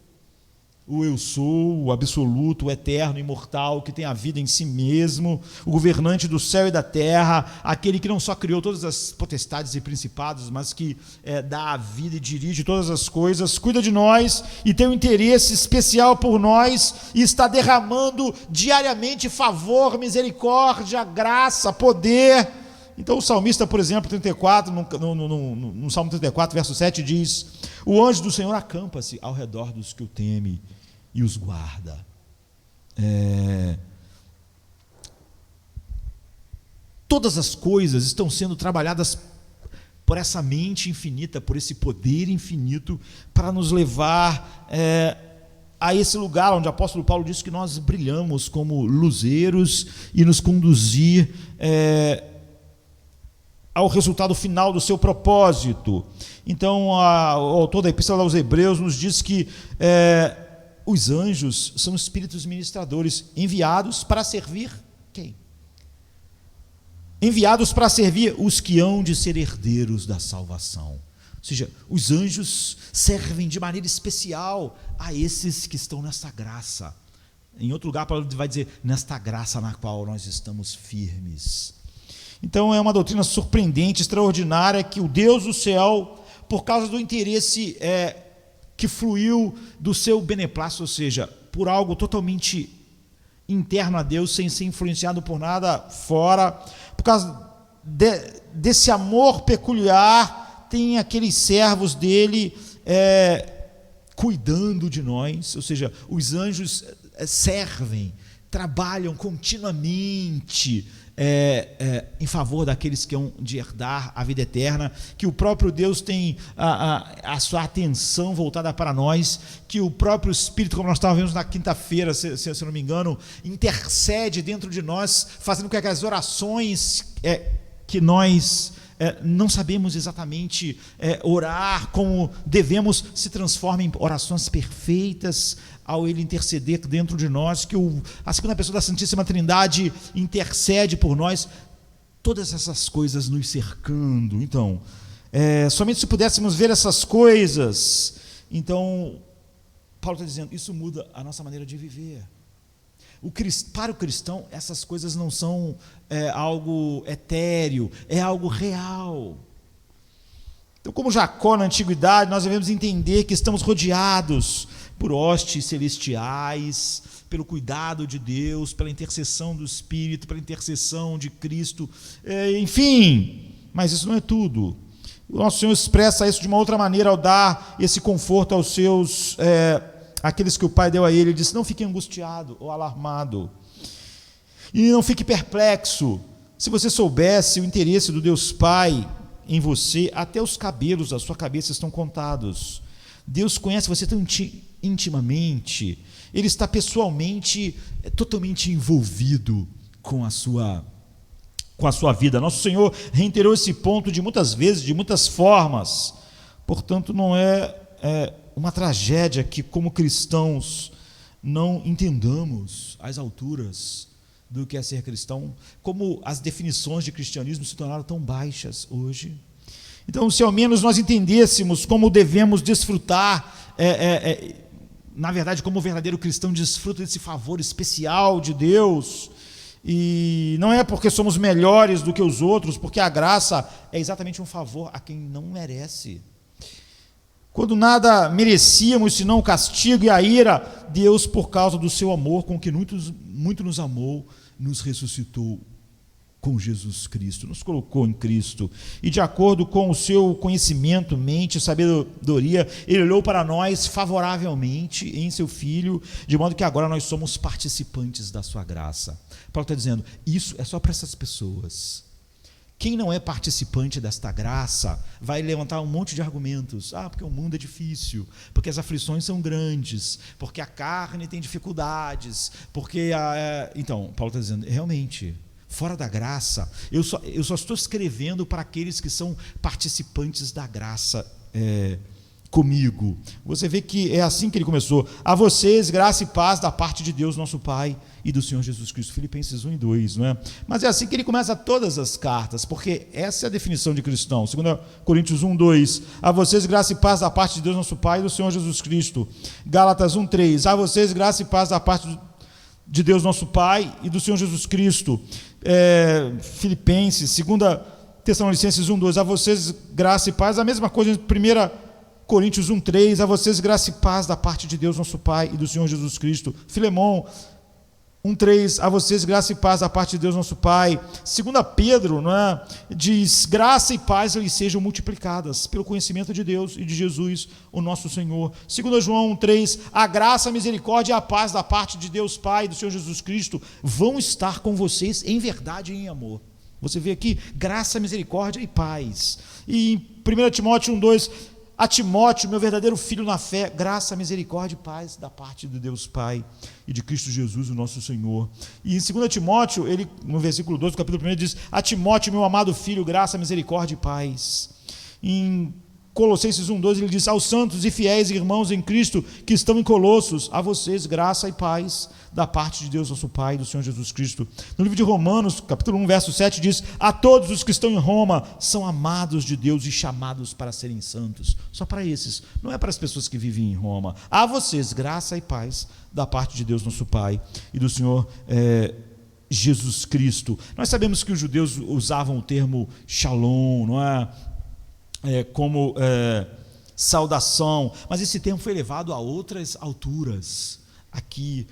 [SPEAKER 1] o Eu Sou, o absoluto, o eterno, imortal, que tem a vida em si mesmo, o governante do céu e da terra, aquele que não só criou todas as potestades e principados, mas que dá a vida e dirige todas as coisas, cuida de nós e tem um interesse especial por nós e está derramando diariamente favor, misericórdia, graça, poder. Então o salmista, por exemplo, 34, no Salmo 34, verso 7, diz: o anjo do Senhor acampa-se ao redor dos que o temem e os guarda. Todas as coisas estão sendo trabalhadas por essa mente infinita, por esse poder infinito, para nos levar a esse lugar onde o apóstolo Paulo diz que nós brilhamos como luzeiros e nos conduzir ao resultado final do seu propósito. Então, o autor da Epístola aos Hebreus nos diz que os anjos são espíritos ministradores enviados para servir quem? enviados para servir os que hão de ser herdeiros da salvação. Ou seja, os anjos servem de maneira especial a esses que estão nessa graça. Em outro lugar, Paulo vai dizer, nesta graça na qual nós estamos firmes. Então é uma doutrina surpreendente, extraordinária, que o Deus do céu, por causa do interesse que fluiu do seu beneplácito, ou seja, por algo totalmente interno a Deus, sem ser influenciado por nada fora, por causa desse amor peculiar, tem aqueles servos dele cuidando de nós, ou seja, os anjos servem, trabalham continuamente em favor daqueles que hão de herdar a vida eterna, que o próprio Deus tem a sua atenção voltada para nós, que o próprio Espírito, como nós estávamos vendo na quinta-feira, se eu não me engano, intercede dentro de nós, fazendo com que as orações que nós não sabemos exatamente orar como devemos, se transformem em orações perfeitas, ao Ele interceder dentro de nós, que a segunda pessoa da Santíssima Trindade intercede por nós, todas essas coisas nos cercando. Então, somente se pudéssemos ver essas coisas, então, Paulo está dizendo, isso muda a nossa maneira de viver. Para o cristão, essas coisas não são algo etéreo, é algo real. Então, como Jacó na antiguidade, nós devemos entender que estamos rodeados por hostes celestiais, pelo cuidado de Deus, pela intercessão do Espírito, pela intercessão de Cristo, enfim, mas isso não é tudo. O nosso Senhor expressa isso de uma outra maneira ao dar esse conforto aos seus, aqueles que o Pai deu a ele. Ele disse, não fique angustiado ou alarmado, e não fique perplexo. Se você soubesse o interesse do Deus Pai em você, até os cabelos da sua cabeça estão contados. Deus conhece você tão intimamente, Ele está pessoalmente, totalmente envolvido com a sua vida. Nosso Senhor reiterou esse ponto de muitas vezes, de muitas formas. Portanto, não é uma tragédia que, como cristãos, não entendamos as alturas do que é ser cristão, como as definições de cristianismo se tornaram tão baixas hoje. Então, se ao menos nós entendêssemos como devemos desfrutar, na verdade, como o verdadeiro cristão desfruta desse favor especial de Deus, e não é porque somos melhores do que os outros, porque a graça é exatamente um favor a quem não merece. Quando nada merecíamos senão o castigo e a ira, Deus, por causa do seu amor com que muito nos amou, nos ressuscitou com Jesus Cristo, nos colocou em Cristo, e de acordo com o seu conhecimento, mente, sabedoria, Ele olhou para nós favoravelmente em seu Filho, de modo que agora nós somos participantes da sua graça. Paulo está dizendo, isso é só para essas pessoas. Quem não é participante desta graça vai levantar um monte de argumentos. Porque o mundo é difícil, porque as aflições são grandes, porque a carne tem dificuldades, porque Então, Paulo está dizendo, realmente, fora da graça, eu só estou escrevendo para aqueles que são participantes da graça comigo. Você vê que é assim que ele começou. A vocês, graça e paz da parte de Deus, nosso Pai, e do Senhor Jesus Cristo. Filipenses 1 e 2, não é? Mas é assim que ele começa todas as cartas, porque essa é a definição de cristão. 2 Coríntios 1, 2. A vocês, graça e paz da parte de Deus, nosso Pai, e do Senhor Jesus Cristo. Gálatas 1, 3. A vocês, graça e paz da parte de Deus, nosso Pai, e do Senhor Jesus Cristo. Filipenses, 2 Tessalonicenses 1, 2, a vocês graça e paz, a mesma coisa em 1 Coríntios 1, 3, a vocês graça e paz da parte de Deus, nosso Pai, e do Senhor Jesus Cristo. Filemão 1, 3, a vocês graça e paz da parte de Deus, nosso Pai. 2 Pedro, não é? Diz, graça e paz lhes sejam multiplicadas pelo conhecimento de Deus e de Jesus, o nosso Senhor. 2 João 1, 3, a graça, a misericórdia e a paz da parte de Deus Pai e do Senhor Jesus Cristo vão estar com vocês em verdade e em amor. Você vê aqui, graça, misericórdia e paz. E em 1 Timóteo 1, 2, a Timóteo, meu verdadeiro filho na fé, graça, misericórdia e paz da parte de Deus Pai e de Cristo Jesus, o nosso Senhor. E em 2 Timóteo, ele, no versículo 12 do capítulo 1, diz, a Timóteo, meu amado filho, graça, misericórdia e paz. Em Colossenses 1:12, ele diz: aos santos e fiéis irmãos em Cristo que estão em Colossos, a vocês graça e paz da parte de Deus nosso Pai e do Senhor Jesus Cristo. No livro de Romanos, capítulo 1, verso 7, diz: a todos os que estão em Roma são amados de Deus e chamados para serem santos. Só para esses, não é para as pessoas que vivem em Roma. A vocês graça e paz da parte de Deus nosso Pai e do Senhor Jesus Cristo. Nós sabemos que os judeus usavam o termo shalom, não é? Como saudação, mas esse termo foi levado a outras alturas aqui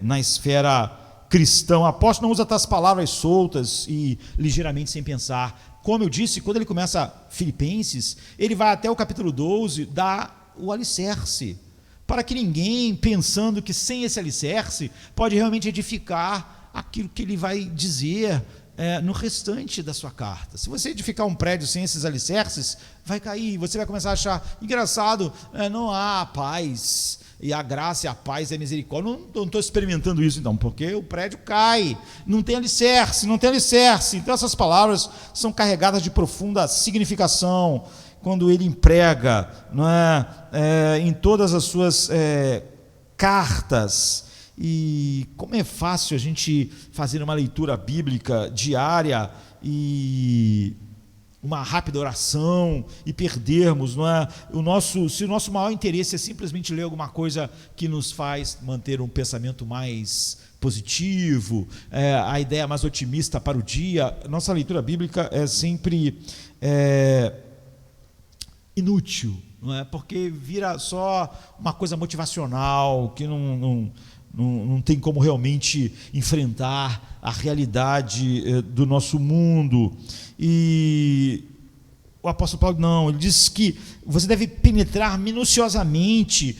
[SPEAKER 1] na esfera cristã. O apóstolo não usa essas palavras soltas e ligeiramente sem pensar. Como eu disse, quando ele começa Filipenses, ele vai até o capítulo 12 dar o alicerce, para que ninguém, pensando que sem esse alicerce pode realmente edificar aquilo que ele vai dizer no restante da sua carta. Se você edificar um prédio sem esses alicerces, vai cair, você vai começar a achar engraçado, não há paz, e a graça e a paz e a misericórdia. Não estou experimentando isso então, porque o prédio cai, não tem alicerce. Então essas palavras são carregadas de profunda significação, quando ele emprega, não é, em todas as suas cartas. E como é fácil a gente fazer uma leitura bíblica diária e uma rápida oração e perdermos, não é? Se o nosso maior interesse é simplesmente ler alguma coisa que nos faz manter um pensamento mais positivo, a ideia mais otimista para o dia, nossa leitura bíblica é sempre inútil, não é? Porque vira só uma coisa motivacional que não tem como realmente enfrentar a realidade do nosso mundo. E o apóstolo Paulo não, ele diz que você deve penetrar minuciosamente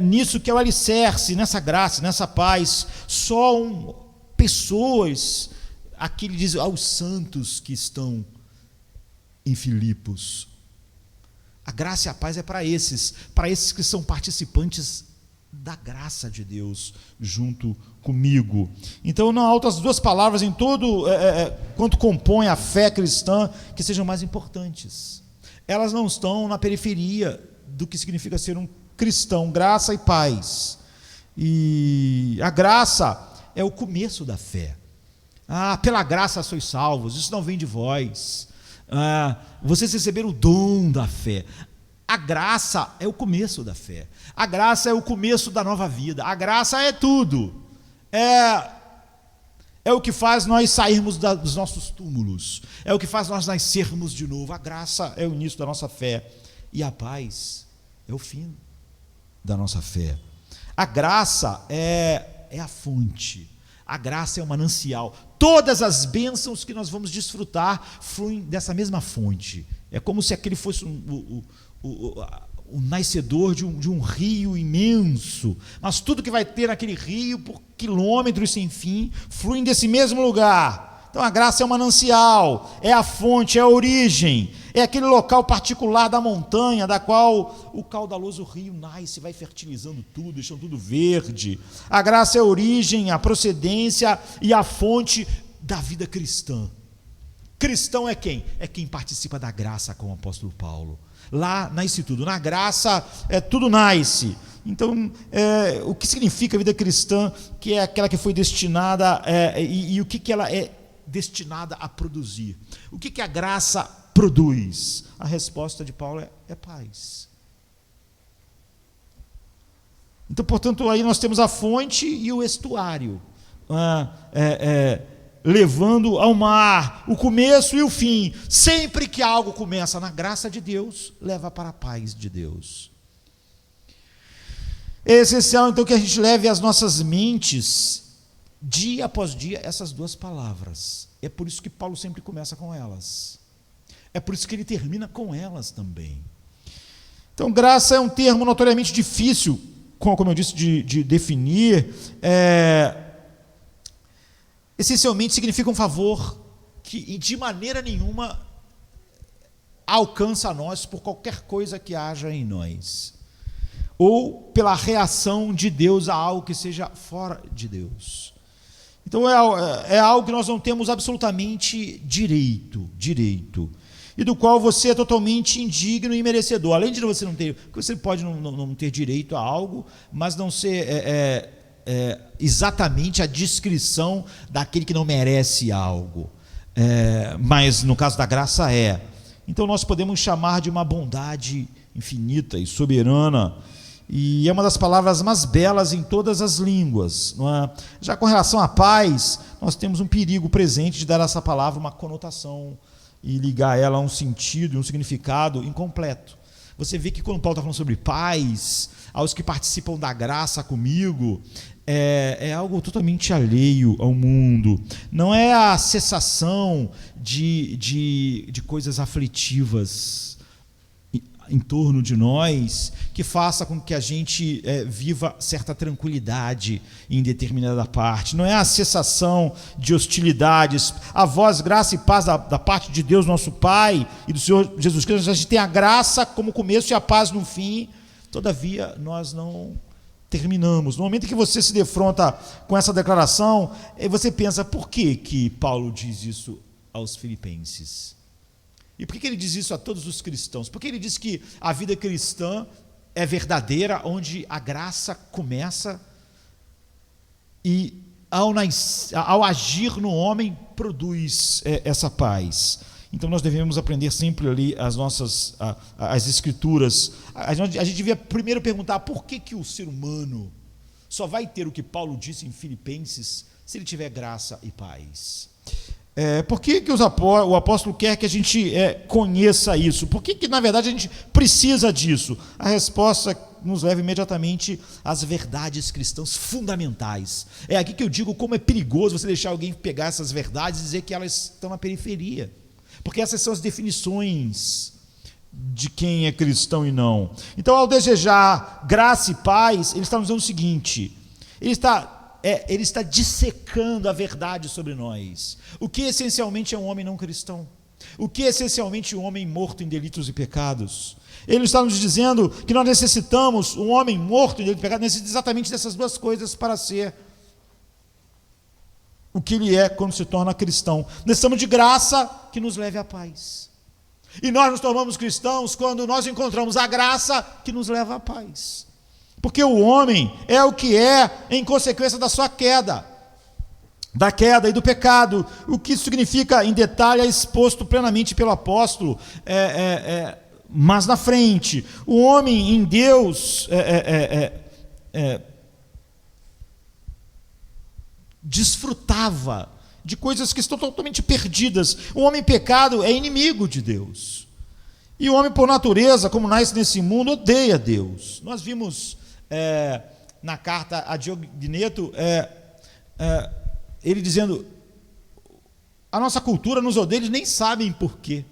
[SPEAKER 1] nisso que é o alicerce, nessa graça, nessa paz. Pessoas, aqui ele diz aos santos que estão em Filipos. A graça e a paz é para esses que são participantes da graça de Deus junto comigo. Então não há outras duas palavras em todo quanto compõe a fé cristã que sejam mais importantes. Elas não estão na periferia do que significa ser um cristão. Graça e paz. E a graça é o começo da fé. Pela graça sois salvos. Isso não vem de vós. Vocês receberam o dom da fé. A graça é o começo da fé. A graça é o começo da nova vida. A graça é tudo. É o que faz nós sairmos dos nossos túmulos. É o que faz nós nascermos de novo. A graça é o início da nossa fé. E a paz é o fim da nossa fé. A graça é a fonte. A graça é o manancial. Todas as bênçãos que nós vamos desfrutar fluem dessa mesma fonte. É como se aquele fosse o nascedor de um rio imenso, mas tudo que vai ter naquele rio por quilômetros sem fim flui desse mesmo lugar. Então a graça é o manancial, é a fonte, é a origem, é aquele local particular da montanha da qual o caudaloso rio nasce, vai fertilizando tudo, deixando tudo verde. A graça é a origem, a procedência e a fonte da vida cristã. Cristão é quem? É quem participa da graça, com o apóstolo Paulo. Lá nasce tudo, na graça tudo nasce. Então, o que significa a vida cristã, que é aquela que foi destinada, e o que ela é destinada a produzir? O que a graça produz? A resposta de Paulo é paz. Então, portanto, aí nós temos a fonte e o estuário, levando ao mar o começo e o fim. Sempre que algo começa na graça de Deus, leva para a paz de Deus. É essencial então que a gente leve às nossas mentes, dia após dia, essas duas palavras. É por isso que Paulo sempre começa com elas. É por isso que ele termina com elas também. Então, graça é um termo notoriamente difícil, como eu disse, de definir. Essencialmente significa um favor que de maneira nenhuma alcança a nós por qualquer coisa que haja em nós, ou pela reação de Deus a algo que seja fora de Deus. Então é algo que nós não temos absolutamente direito. e do qual você é totalmente indigno e merecedor. Além de você não ter, porque você pode não ter direito a algo, mas não ser exatamente a descrição daquele que não merece algo. Mas no caso da graça então nós podemos chamar de uma bondade infinita e soberana, e é uma das palavras mais belas em todas as línguas, não é? Já com relação à paz, nós temos um perigo presente de dar a essa palavra uma conotação e ligar ela a um sentido e um significado incompleto. Você vê que quando Paulo está falando sobre paz, aos que participam da graça comigo, é algo totalmente alheio ao mundo. Não é a cessação de coisas aflitivas em torno de nós que faça com que a gente viva certa tranquilidade em determinada parte. Não é a cessação de hostilidades. A vós, graça e paz da parte de Deus, nosso Pai, e do Senhor Jesus Cristo. A gente tem a graça como começo e a paz no fim. Todavia, nós não terminamos. No momento que você se defronta com essa declaração, você pensa, por que Paulo diz isso aos filipenses? E por que ele diz isso a todos os cristãos? Porque ele diz que a vida cristã é verdadeira, onde a graça começa e ao agir no homem produz essa paz. Então nós devemos aprender sempre ali as escrituras. A gente devia primeiro perguntar por que o ser humano só vai ter o que Paulo disse em Filipenses se ele tiver graça e paz. Por que o apóstolo quer que a gente conheça isso? Por que na verdade a gente precisa disso? A resposta nos leva imediatamente às verdades cristãs fundamentais. É aqui que eu digo como é perigoso você deixar alguém pegar essas verdades e dizer que elas estão na periferia. Porque essas são as definições de quem é cristão e não. Então, ao desejar graça e paz, ele está nos dizendo o seguinte: ele está dissecando a verdade sobre nós. O que essencialmente é um homem não cristão? O que essencialmente é um homem morto em delitos e pecados? Ele está nos dizendo que nós necessitamos, um homem morto em delitos e pecados, necessita exatamente dessas duas coisas para ser o que ele é quando se torna cristão. Necessitamos de graça que nos leve à paz. E nós nos tornamos cristãos quando nós encontramos a graça que nos leva à paz. Porque o homem é o que é em consequência da sua queda, da queda e do pecado. O que isso significa, em detalhe, é exposto plenamente pelo apóstolo, mas na frente. O homem em Deus desfrutava de coisas que estão totalmente perdidas. O homem pecado é inimigo de Deus. E o homem, por natureza, como nasce nesse mundo, odeia Deus. Nós vimos na carta a Diogneto, ele dizendo, a nossa cultura nos odeia, eles nem sabem por quê.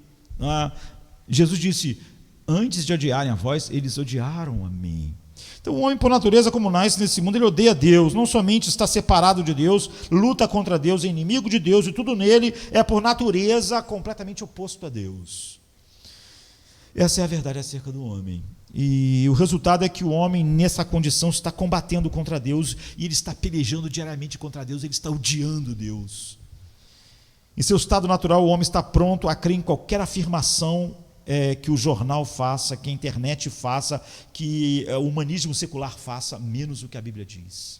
[SPEAKER 1] Jesus disse, antes de odiarem a vós, eles odiaram a mim. Então o homem por natureza, como nasce nesse mundo, ele odeia Deus, não somente está separado de Deus, luta contra Deus, é inimigo de Deus, e tudo nele é por natureza completamente oposto a Deus. Essa é a verdade acerca do homem. E o resultado é que o homem nessa condição está combatendo contra Deus, e ele está pelejando diariamente contra Deus, ele está odiando Deus. Em seu estado natural, o homem está pronto a crer em qualquer afirmação que o jornal faça, que a internet faça, que o humanismo secular faça, menos o que a Bíblia diz.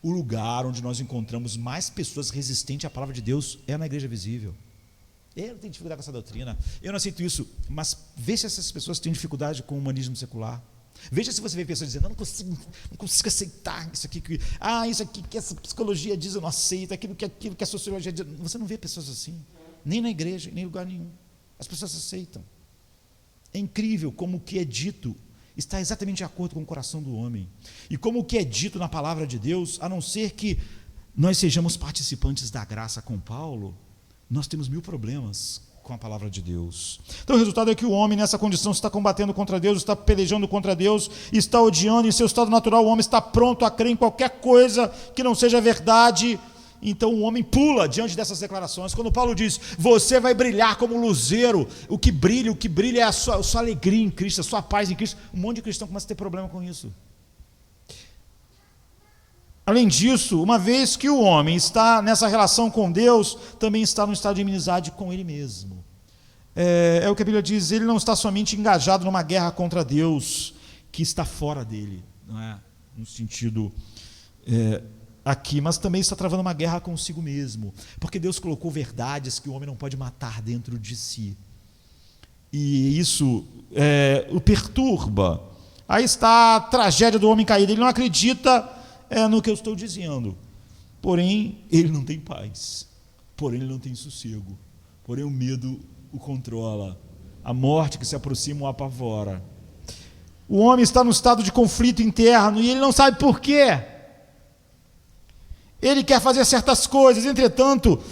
[SPEAKER 1] O lugar onde nós encontramos mais pessoas resistentes à palavra de Deus é na igreja visível. Eu não tenho dificuldade com essa doutrina, eu não aceito isso, mas veja se essas pessoas têm dificuldade com o humanismo secular. Veja se você vê pessoas dizendo, não consigo aceitar isso aqui, isso aqui que essa psicologia diz, eu não aceito, aquilo que a sociologia diz. Você não vê pessoas assim, nem na igreja, nem em lugar nenhum. As pessoas aceitam. É incrível como o que é dito está exatamente de acordo com o coração do homem. E como o que é dito na palavra de Deus, a não ser que nós sejamos participantes da graça com Paulo, nós temos 1000 problemas com a palavra de Deus. Então o resultado é que o homem nessa condição está combatendo contra Deus, está pelejando contra Deus, está odiando. Em seu estado natural o homem está pronto a crer em qualquer coisa que não seja verdade. Então o homem pula diante dessas declarações. Quando Paulo diz, você vai brilhar como luzeiro, o que brilha é a sua alegria em Cristo, a sua paz em Cristo. Um monte de cristão começa a ter problema com isso. Além disso, uma vez que o homem está nessa relação com Deus, também está no estado de inimizade com ele mesmo. é o que a Bíblia diz, ele não está somente engajado numa guerra contra Deus, que está fora dele, não é? No sentido aqui, mas também está travando uma guerra consigo mesmo, porque Deus colocou verdades que o homem não pode matar dentro de si, e isso o perturba. Aí está a tragédia do homem caído, ele não acredita no que eu estou dizendo, porém ele não tem paz, porém ele não tem sossego, porém o medo o controla, a morte que se aproxima o apavora. O homem está no estado de conflito interno e ele não sabe por quê. Ele quer fazer certas coisas, entretanto,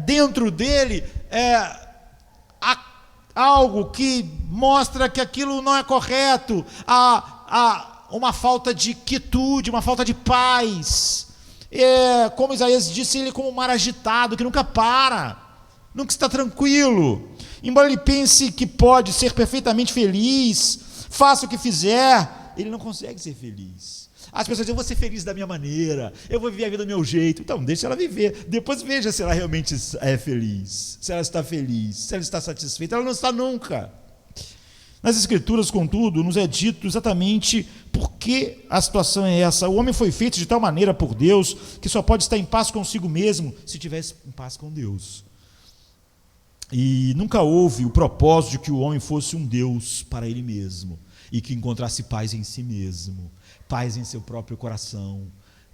[SPEAKER 1] dentro dele há algo que mostra que aquilo não é correto, há uma falta de quietude, uma falta de paz. Como Isaías disse, ele é como um mar agitado, que nunca para, nunca está tranquilo. Embora ele pense que pode ser perfeitamente feliz, faça o que fizer, ele não consegue ser feliz. As pessoas dizem, eu vou ser feliz da minha maneira, eu vou viver a vida do meu jeito. Então, deixa ela viver. Depois veja se ela realmente é feliz, se ela está feliz, se ela está satisfeita. Ela não está nunca. Nas Escrituras, contudo, nos é dito exatamente por que a situação é essa. O homem foi feito de tal maneira por Deus que só pode estar em paz consigo mesmo se estivesse em paz com Deus. E nunca houve o propósito de que o homem fosse um Deus para ele mesmo e que encontrasse paz em si mesmo, paz em seu próprio coração,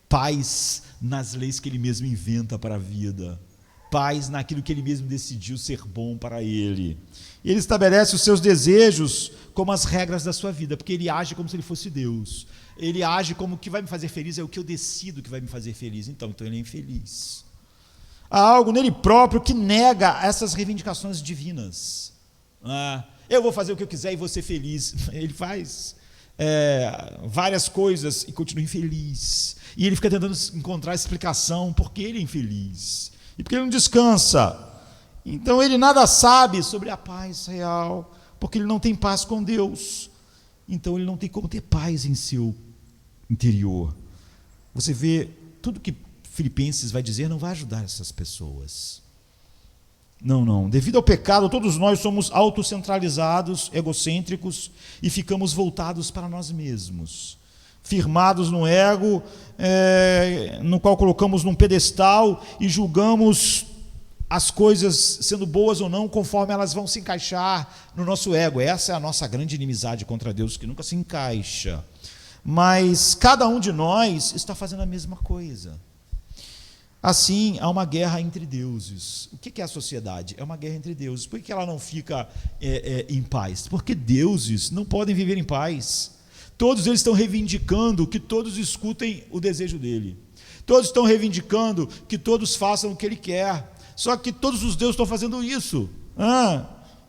[SPEAKER 1] paz nas leis que ele mesmo inventa para a vida, paz naquilo que ele mesmo decidiu ser bom para ele. Ele estabelece os seus desejos como as regras da sua vida, porque ele age como se ele fosse Deus. Ele age como o que vai me fazer feliz é o que eu decido que vai me fazer feliz. Então ele é infeliz. Há algo nele próprio que nega essas reivindicações divinas. Eu vou fazer o que eu quiser e vou ser feliz. Ele faz várias coisas e continua infeliz. E ele fica tentando encontrar explicação por que ele é infeliz. E porque ele não descansa. Então ele nada sabe sobre a paz real, porque ele não tem paz com Deus. Então ele não tem como ter paz em seu interior. Você vê, tudo que Filipenses vai dizer não vai ajudar essas pessoas. Não. Devido ao pecado, todos nós somos autocentralizados, egocêntricos e ficamos voltados para nós mesmos, firmados no ego, no qual colocamos num pedestal e julgamos as coisas sendo boas ou não conforme elas vão se encaixar no nosso ego. Essa é a nossa grande inimizade contra Deus, que nunca se encaixa. Mas cada um de nós está fazendo a mesma coisa. Assim, há uma guerra entre deuses. O que é a sociedade? É uma guerra entre deuses. Por que ela não fica em paz? Porque deuses não podem viver em paz. Todos eles estão reivindicando que todos escutem o desejo dele. Todos estão reivindicando que todos façam o que ele quer. Só que todos os deuses estão fazendo isso.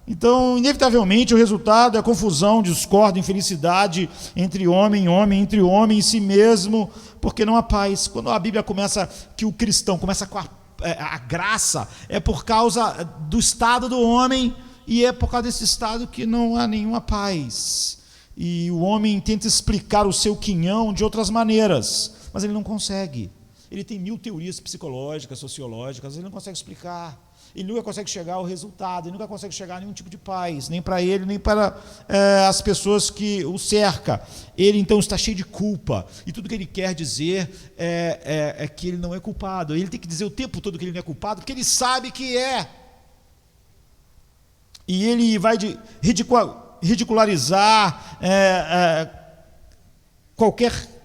[SPEAKER 1] Então, inevitavelmente, o resultado é a confusão, discórdia, infelicidade entre homem, entre homem e si mesmo, porque não há paz. Quando a Bíblia começa, que o cristão começa com a graça, é por causa do estado do homem, e é por causa desse estado que não há nenhuma paz. E o homem tenta explicar o seu quinhão de outras maneiras, mas ele não consegue. Ele tem 1000 teorias psicológicas, sociológicas, ele não consegue explicar. Ele nunca consegue chegar ao resultado, ele nunca consegue chegar a nenhum tipo de paz, nem para ele, nem para as pessoas que o cercam. Ele então está cheio de culpa, e tudo que ele quer dizer é que ele não é culpado. Ele tem que dizer o tempo todo que ele não é culpado, porque ele sabe que é. E ele vai ridicularizar qualquer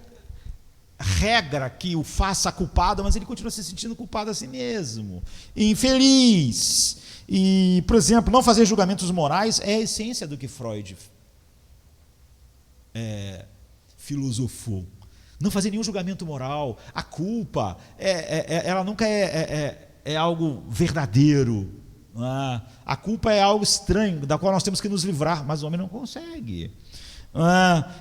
[SPEAKER 1] regra que o faça culpado, mas ele continua se sentindo culpado a si mesmo, infeliz. E, por exemplo, não fazer julgamentos morais é a essência do que Freud filosofou. Não fazer nenhum julgamento moral. A culpa ela nunca é algo verdadeiro. A culpa é algo estranho, da qual nós temos que nos livrar, mas o homem não consegue.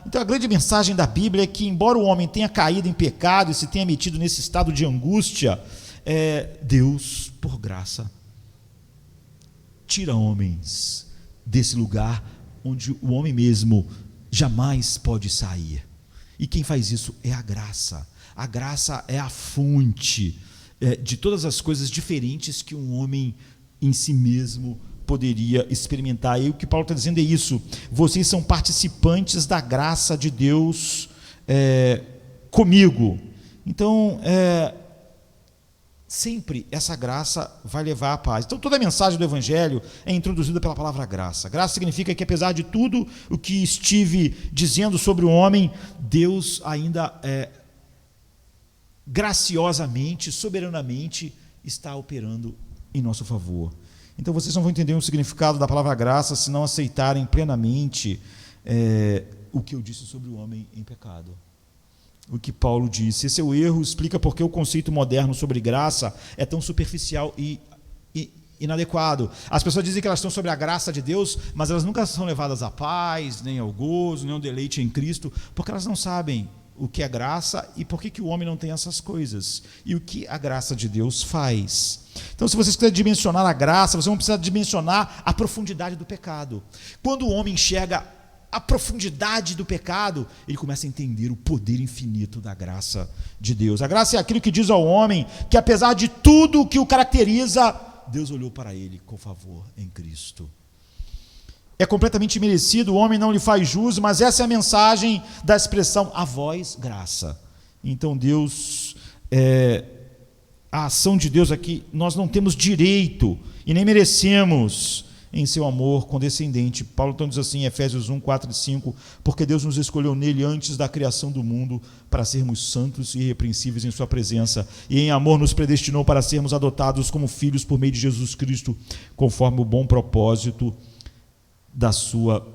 [SPEAKER 1] Então a grande mensagem da Bíblia é que, embora o homem tenha caído em pecado e se tenha metido nesse estado de angústia, Deus, por graça, tira homens desse lugar onde o homem mesmo jamais pode sair. E quem faz isso é a graça. A graça é a fonte de todas as coisas diferentes que um homem em si mesmo poderia experimentar. E o que Paulo está dizendo é isso: vocês são participantes da graça de Deus comigo. Então, sempre essa graça vai levar à paz. Então, toda a mensagem do Evangelho é introduzida pela palavra graça. Graça significa que, apesar de tudo o que estive dizendo sobre o homem, Deus ainda graciosamente, soberanamente, está operando em nosso favor. Então, vocês não vão entender o significado da palavra graça se não aceitarem plenamente o que eu disse sobre o homem em pecado. O que Paulo disse. Esse é o erro, explica porque o conceito moderno sobre graça é tão superficial e inadequado. As pessoas dizem que elas estão sobre a graça de Deus, mas elas nunca são levadas à paz, nem ao gozo, nem ao deleite em Cristo, porque elas não sabem o que é graça e por que o homem não tem essas coisas, e o que a graça de Deus faz. Então, se vocês quiserem dimensionar a graça, vocês vão precisar dimensionar a profundidade do pecado. Quando o homem enxerga a profundidade do pecado, ele começa a entender o poder infinito da graça de Deus. A graça é aquilo que diz ao homem que, apesar de tudo o que o caracteriza, Deus olhou para ele com favor em Cristo. É completamente merecido, o homem não lhe faz jus, mas essa é a mensagem da expressão a vós graça. Então Deus, a ação de Deus aqui, nós não temos direito e nem merecemos em seu amor condescendente. Paulo então diz assim em Efésios 1, 4 e 5, porque Deus nos escolheu nele antes da criação do mundo para sermos santos e irrepreensíveis em sua presença, e em amor nos predestinou para sermos adotados como filhos por meio de Jesus Cristo, conforme o bom propósito da sua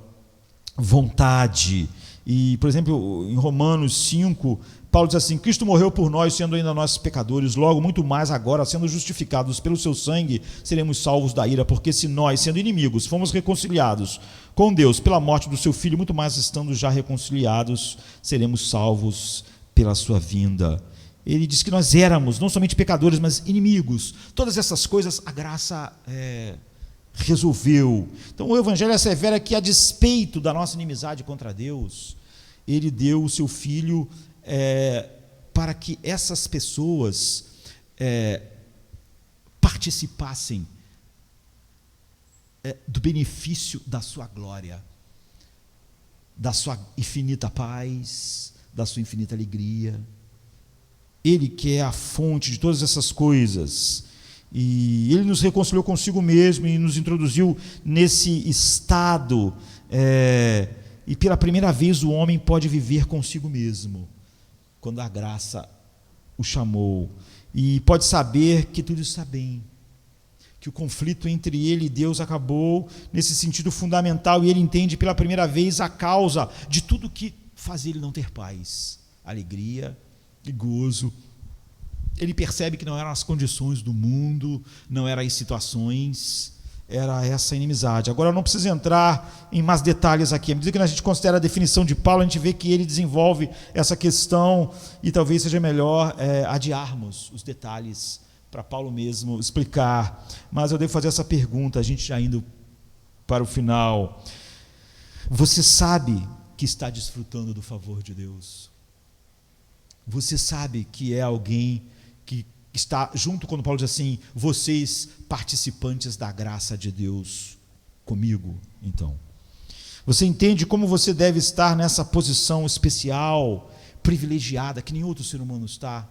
[SPEAKER 1] vontade. E, por exemplo, em Romanos 5, Paulo diz assim: Cristo morreu por nós, sendo ainda nós pecadores, logo muito mais agora, sendo justificados pelo seu sangue, seremos salvos da ira, porque se nós, sendo inimigos, fomos reconciliados com Deus pela morte do seu Filho, muito mais estando já reconciliados, seremos salvos pela sua vinda. Ele diz que nós éramos não somente pecadores, mas inimigos. Todas essas coisas a graça resolveu. Então o Evangelho assevera que, a despeito da nossa inimizade contra Deus, ele deu o seu Filho para que essas pessoas participassem do benefício da sua glória, da sua infinita paz, da sua infinita alegria. Ele que é a fonte de todas essas coisas, e ele nos reconciliou consigo mesmo e nos introduziu nesse estado, e pela primeira vez o homem pode viver consigo mesmo, quando a graça o chamou, e pode saber que tudo está bem, que o conflito entre ele e Deus acabou nesse sentido fundamental, e ele entende pela primeira vez a causa de tudo que faz ele não ter paz, alegria e gozo. Ele percebe que não eram as condições do mundo, não eram as situações, era essa inimizade. Agora, eu não preciso entrar em mais detalhes aqui. À medida que a gente considera a definição de Paulo, a gente vê que ele desenvolve essa questão, e talvez seja melhor adiarmos os detalhes para Paulo mesmo explicar. Mas eu devo fazer essa pergunta, a gente já indo para o final. Você sabe que está desfrutando do favor de Deus? Você sabe que é alguém que está junto, quando Paulo diz assim, vocês participantes da graça de Deus comigo? Então, você entende como você deve estar nessa posição especial, privilegiada, que nem outro ser humano está?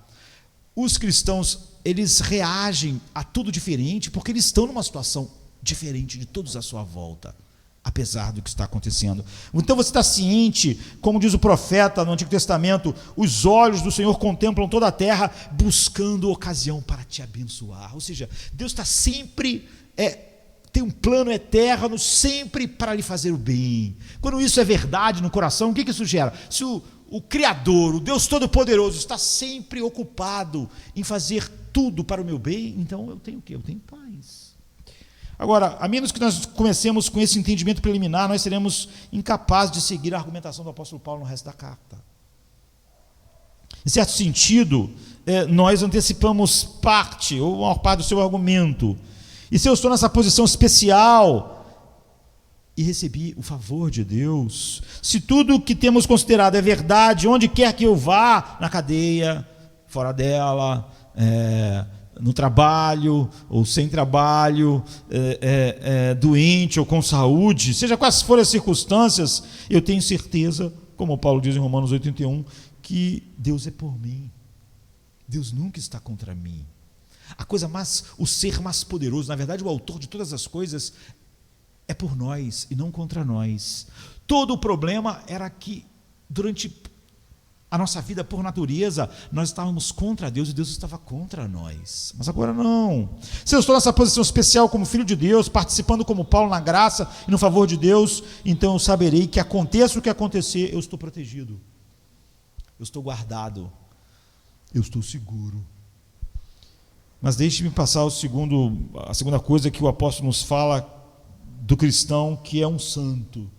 [SPEAKER 1] Os cristãos, eles reagem a tudo diferente, porque eles estão numa situação diferente de todos à sua volta, apesar do que está acontecendo. Então você está ciente, como diz o profeta no Antigo Testamento, os olhos do Senhor contemplam toda a terra, buscando ocasião para te abençoar. Ou seja, Deus está sempre, tem um plano eterno, sempre para lhe fazer o bem. Quando isso é verdade no coração, o que isso gera? Se o Criador, o Deus Todo-Poderoso, está sempre ocupado em fazer tudo para o meu bem, então eu tenho o quê? Eu tenho paz. Agora, a menos que nós comecemos com esse entendimento preliminar, nós seremos incapazes de seguir a argumentação do apóstolo Paulo no resto da carta. Em certo sentido, nós antecipamos parte, ou uma parte do seu argumento. E se eu estou nessa posição especial e recebi o favor de Deus, se tudo o que temos considerado é verdade, onde quer que eu vá, na cadeia, fora dela, no trabalho, ou sem trabalho, doente ou com saúde, seja quais forem as circunstâncias, eu tenho certeza, como Paulo diz em Romanos 8,31, que Deus é por mim. Deus nunca está contra mim. O ser mais poderoso, na verdade, o autor de todas as coisas é por nós e não contra nós. Todo o problema era que durante a nossa vida, por natureza, nós estávamos contra Deus e Deus estava contra nós. Mas agora não. Se eu estou nessa posição especial como filho de Deus, participando como Paulo na graça e no favor de Deus, então eu saberei que aconteça o que acontecer, eu estou protegido, eu estou guardado, eu estou seguro. Mas deixe-me passar a segunda coisa que o apóstolo nos fala do cristão, que é um santo.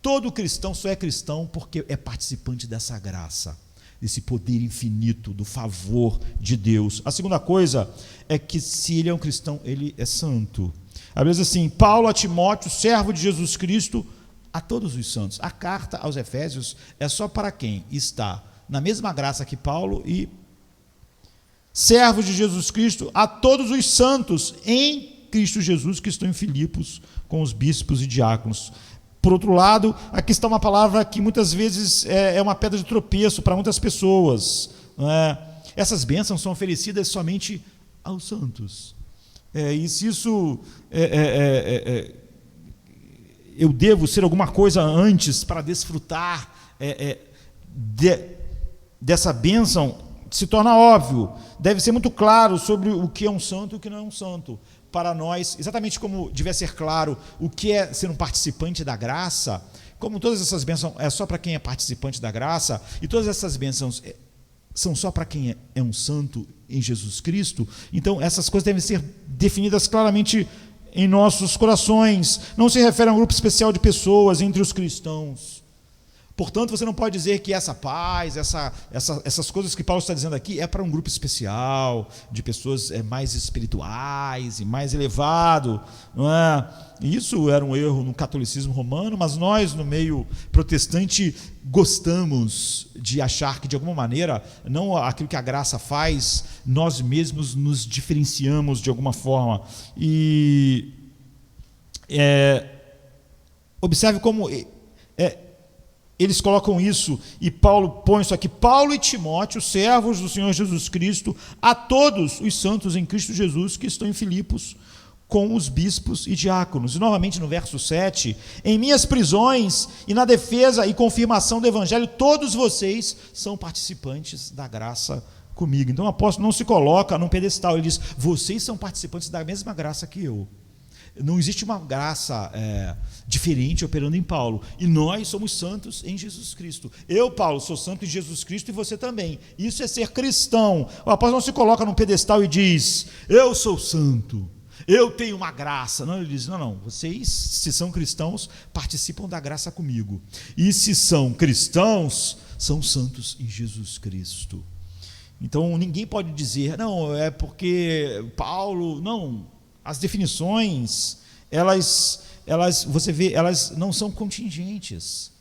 [SPEAKER 1] Todo cristão só é cristão porque é participante dessa graça, desse poder infinito, do favor de Deus. A segunda coisa é que se ele é um cristão, ele é santo. Às vezes assim, Paulo a Timóteo, servo de Jesus Cristo, a todos os santos. A carta aos Efésios é só para quem está na mesma graça que Paulo e servos de Jesus Cristo, a todos os santos em Cristo Jesus que estão em Filipos com os bispos e diáconos. Por outro lado, aqui está uma palavra que muitas vezes é uma pedra de tropeço para muitas pessoas. Não é? Essas bênçãos são oferecidas somente aos santos. E se isso eu devo ser alguma coisa antes para desfrutar dessa bênção, se torna óbvio. Deve ser muito claro sobre o que é um santo e o que não é um santo. Para nós, exatamente como devia ser claro o que é ser um participante da graça, como todas essas bênçãos é só para quem é participante da graça, e todas essas bênçãos são só para quem é um santo em Jesus Cristo, então essas coisas devem ser definidas claramente em nossos corações. Não se refere a um grupo especial de pessoas entre os cristãos. Portanto, você não pode dizer que essa paz, essas coisas que Paulo está dizendo aqui é para um grupo especial, de pessoas mais espirituais e mais elevado, não é? Isso era um erro no catolicismo romano, mas nós, no meio protestante, gostamos de achar que, de alguma maneira, não aquilo que a graça faz, nós mesmos nos diferenciamos de alguma forma. E observe como eles colocam isso, e Paulo põe isso aqui: Paulo e Timóteo, servos do Senhor Jesus Cristo, a todos os santos em Cristo Jesus que estão em Filipos, com os bispos e diáconos. E novamente no verso 7, em minhas prisões e na defesa e confirmação do evangelho, todos vocês são participantes da graça comigo. Então o apóstolo não se coloca num pedestal, ele diz: vocês são participantes da mesma graça que eu. Não existe uma graça diferente operando em Paulo. E nós somos santos em Jesus Cristo. Eu, Paulo, sou santo em Jesus Cristo e você também. Isso é ser cristão. O apóstolo não se coloca num pedestal e diz: eu sou santo, eu tenho uma graça. Não, ele diz: não, vocês, se são cristãos, participam da graça comigo. E se são cristãos, são santos em Jesus Cristo. Então ninguém pode dizer: não, é porque Paulo... Não. As definições, você vê, elas não são contingentes.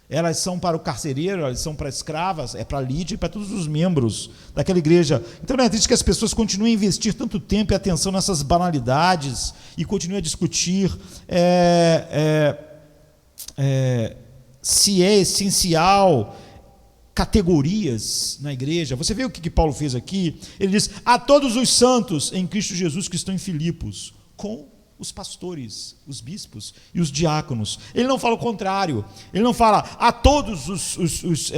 [SPEAKER 1] Elas são para o carcereiro, elas são para escravas, é para Lídia e para todos os membros daquela igreja. Então não é triste que as pessoas continuem a investir tanto tempo e atenção nessas banalidades e continuem a discutir se é essencial categorias na igreja. Você vê o que Paulo fez aqui? Ele diz: a todos os santos em Cristo Jesus que estão em Filipos, com os pastores, os bispos e os diáconos. Ele não fala o contrário. Ele não fala a todos os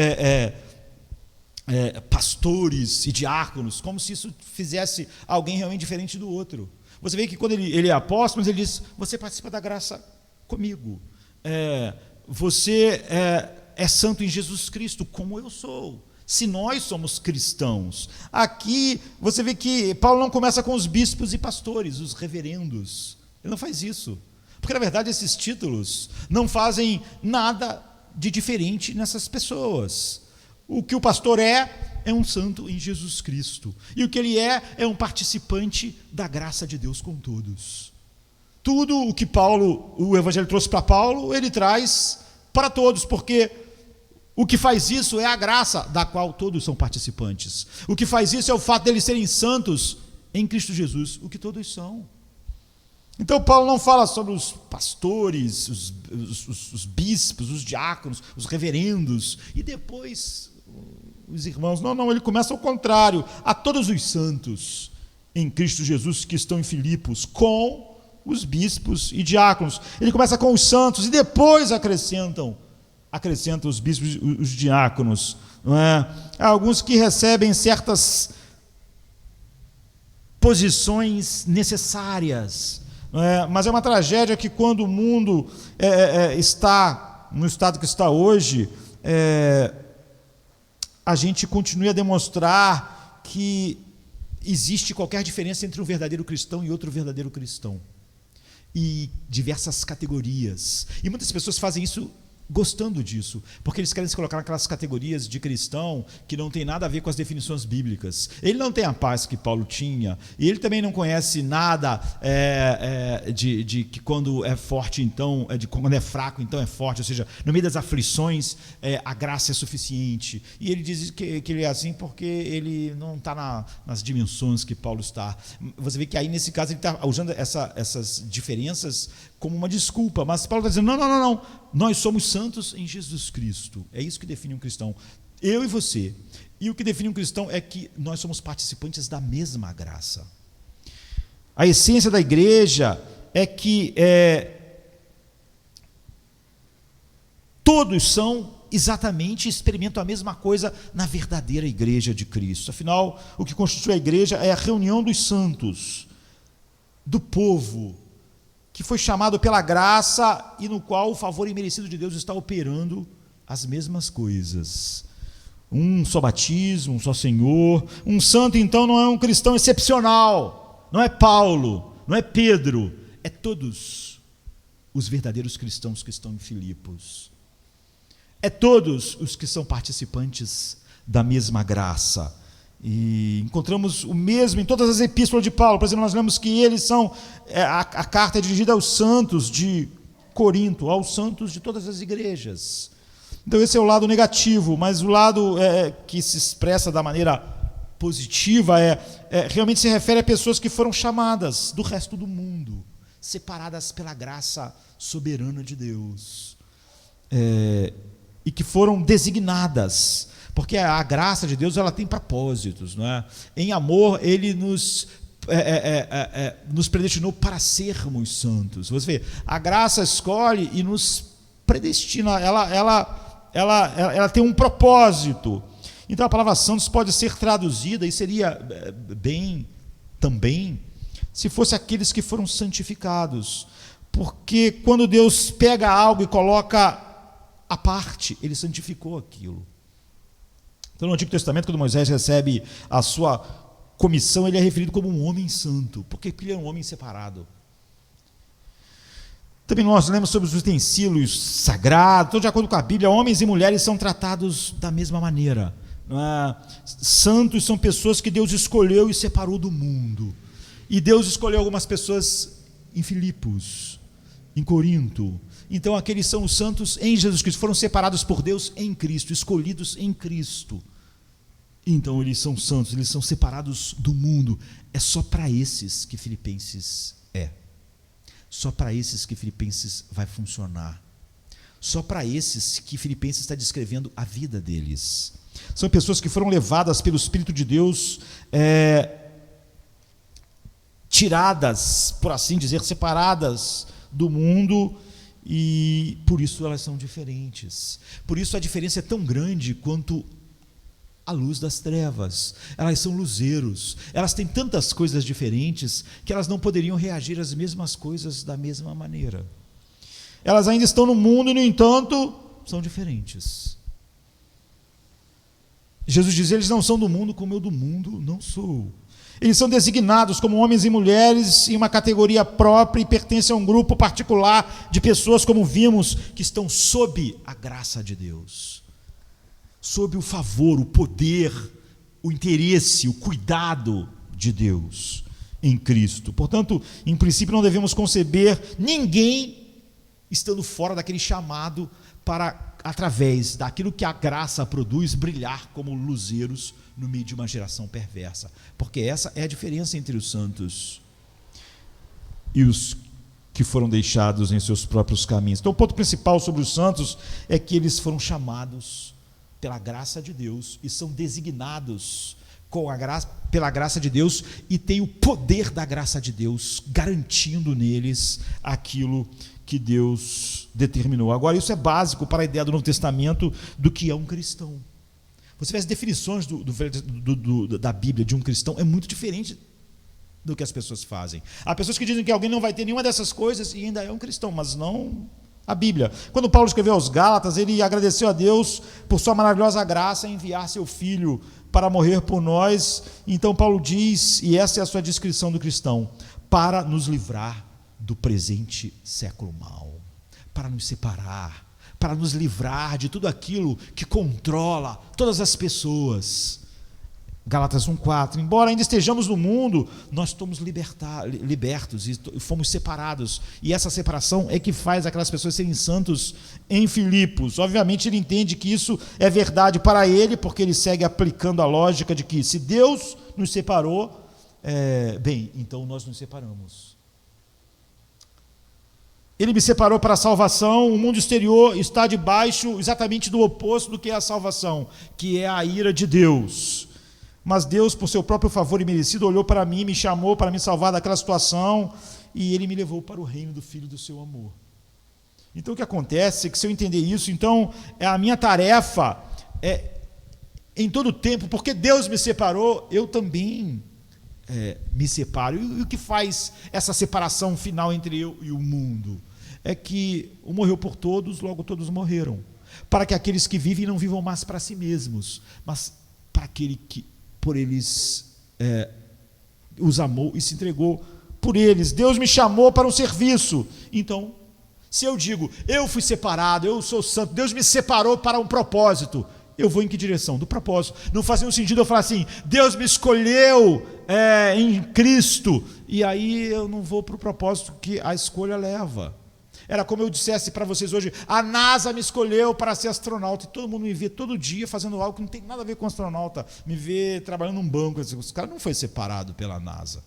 [SPEAKER 1] pastores e diáconos, como se isso fizesse alguém realmente diferente do outro. Você vê que quando ele é apóstolo, mas ele diz: você participa da graça comigo. Você é santo em Jesus Cristo, como eu sou. Se nós somos cristãos. Aqui você vê que Paulo não começa com os bispos e pastores, os reverendos. Ele não faz isso, porque na verdade esses títulos não fazem nada de diferente nessas pessoas. O que o pastor é um santo em Jesus Cristo, e o que ele é um participante da graça de Deus com todos. Tudo o que o evangelho trouxe para Paulo, ele traz para todos, porque o que faz isso é a graça da qual todos são participantes. O que faz isso é o fato deles serem santos em Cristo Jesus o que todos são. Então Paulo não fala sobre os pastores, os bispos, os diáconos, os reverendos, e depois os irmãos. Não, ele começa ao contrário, a todos os santos em Cristo Jesus que estão em Filipos, com os bispos e diáconos. Ele começa com os santos e depois acrescenta os bispos e os diáconos. Não é? Há alguns que recebem certas posições necessárias, não é? Mas é uma tragédia que quando o mundo está no estado que está hoje, a gente continue a demonstrar que existe qualquer diferença entre um verdadeiro cristão e outro verdadeiro cristão. E diversas categorias. E muitas pessoas fazem isso gostando disso, porque eles querem se colocar naquelas categorias de cristão que não tem nada a ver com as definições bíblicas. Ele não tem a paz que Paulo tinha, e ele também não conhece nada de que quando é forte, então, de quando é fraco, então é forte, ou seja, no meio das aflições, a graça é suficiente. E ele diz que ele é assim porque ele não está nas dimensões que Paulo está. Você vê que aí, nesse caso, ele está usando essas diferenças como uma desculpa, mas Paulo está dizendo, não, nós somos santos em Jesus Cristo, é isso que define um cristão, eu e você, e o que define um cristão é que nós somos participantes da mesma graça. A essência da igreja é que todos experimentam a mesma coisa na verdadeira igreja de Cristo. Afinal, o que constitui a igreja é a reunião dos santos, do povo, que foi chamado pela graça e no qual o favor imerecido de Deus está operando as mesmas coisas. Um só batismo, um só Senhor. Um santo, então, não é um cristão excepcional, não é Paulo, não é Pedro, é todos os verdadeiros cristãos que estão em Filipos. É todos os que são participantes da mesma graça. E encontramos o mesmo em todas as epístolas de Paulo. Por exemplo, nós lemos que eles são, a carta é dirigida aos santos de Corinto, aos santos de todas as igrejas. Então esse é o lado negativo, mas o lado que se expressa da maneira positiva realmente se refere a pessoas que foram chamadas do resto do mundo, separadas pela graça soberana de Deus, e que foram designadas, porque a graça de Deus ela tem propósitos, não é? Em amor, Ele nos predestinou para sermos santos. Você vê, a graça escolhe e nos predestina, ela tem um propósito. Então a palavra santos pode ser traduzida, e seria bem também, se fosse aqueles que foram santificados, porque quando Deus pega algo e coloca à parte, Ele santificou aquilo. Então, no Antigo Testamento, quando Moisés recebe a sua comissão, ele é referido como um homem santo, porque ele é um homem separado. Também nós lemos sobre os utensílios sagrados. Então, de acordo com a Bíblia, homens e mulheres são tratados da mesma maneira. Santos são pessoas que Deus escolheu e separou do mundo. E Deus escolheu algumas pessoas em Filipos, em Corinto. Então aqueles são os santos em Jesus Cristo, foram separados por Deus em Cristo, escolhidos em Cristo. Então eles são santos, eles são separados do mundo. É só para esses que Filipenses é. Só para esses que Filipenses vai funcionar. Só para esses que Filipenses está descrevendo a vida deles. São pessoas que foram levadas pelo Espírito de Deus, tiradas, por assim dizer, separadas do mundo, e por isso elas são diferentes. Por isso a diferença é tão grande quanto a luz das trevas. Elas são luzeiros, elas têm tantas coisas diferentes que elas não poderiam reagir às mesmas coisas da mesma maneira. Elas ainda estão no mundo e, no entanto, são diferentes. Jesus diz, eles não são do mundo como eu do mundo não sou. Eles são designados como homens e mulheres em uma categoria própria e pertencem a um grupo particular de pessoas, como vimos, que estão sob a graça de Deus, sob o favor, o poder, o interesse, o cuidado de Deus em Cristo. Portanto, em princípio, não devemos conceber ninguém estando fora daquele chamado para através daquilo que a graça produz, brilhar como luzeiros no meio de uma geração perversa. Porque essa é a diferença entre os santos e os que foram deixados em seus próprios caminhos. Então, o ponto principal sobre os santos é que eles foram chamados pela graça de Deus e são designados pela graça de Deus e têm o poder da graça de Deus, garantindo neles aquilo que Deus determinou. Agora, isso é básico para a ideia do Novo Testamento do que é um cristão. Você vê as definições da Bíblia de um cristão, é muito diferente do que as pessoas fazem. Há pessoas que dizem que alguém não vai ter nenhuma dessas coisas e ainda é um cristão, mas não a Bíblia. Quando Paulo escreveu aos Gálatas, ele agradeceu a Deus por sua maravilhosa graça em enviar seu filho para morrer por nós. Então Paulo diz, e essa é a sua descrição do cristão, para nos livrar do presente século mau, para nos separar, para nos livrar de tudo aquilo que controla todas as pessoas. Gálatas 1,4, embora ainda estejamos no mundo, nós estamos libertos e fomos separados, e essa separação é que faz aquelas pessoas serem santos em Filipos. Obviamente ele entende que isso é verdade para ele, porque ele segue aplicando a lógica de que se Deus nos separou, bem, então nós nos separamos. Ele me separou para a salvação. O mundo exterior está debaixo exatamente do oposto do que é a salvação, que é a ira de Deus. Mas Deus, por seu próprio favor imerecido, olhou para mim, me chamou para me salvar daquela situação, e Ele me levou para o reino do Filho do seu amor. Então o que acontece é que, se eu entender isso, então a minha tarefa em todo o tempo, porque Deus me separou, eu também me separo. E o que faz essa separação final entre eu e o mundo? É que um morreu por todos, logo todos morreram, para que aqueles que vivem não vivam mais para si mesmos, mas para aquele que por eles os amou e se entregou por eles. Deus me chamou para um serviço. Então, se eu digo, eu fui separado, eu sou santo, Deus me separou para um propósito, eu vou em que direção? Do propósito. Não faz nenhum sentido eu falar assim, Deus me escolheu em Cristo, e aí eu não vou para o propósito que a escolha leva. Era como eu dissesse para vocês hoje, a NASA me escolheu para ser astronauta, e todo mundo me vê todo dia fazendo algo que não tem nada a ver com astronauta, me vê trabalhando num banco. Os caras não foi separado pela NASA.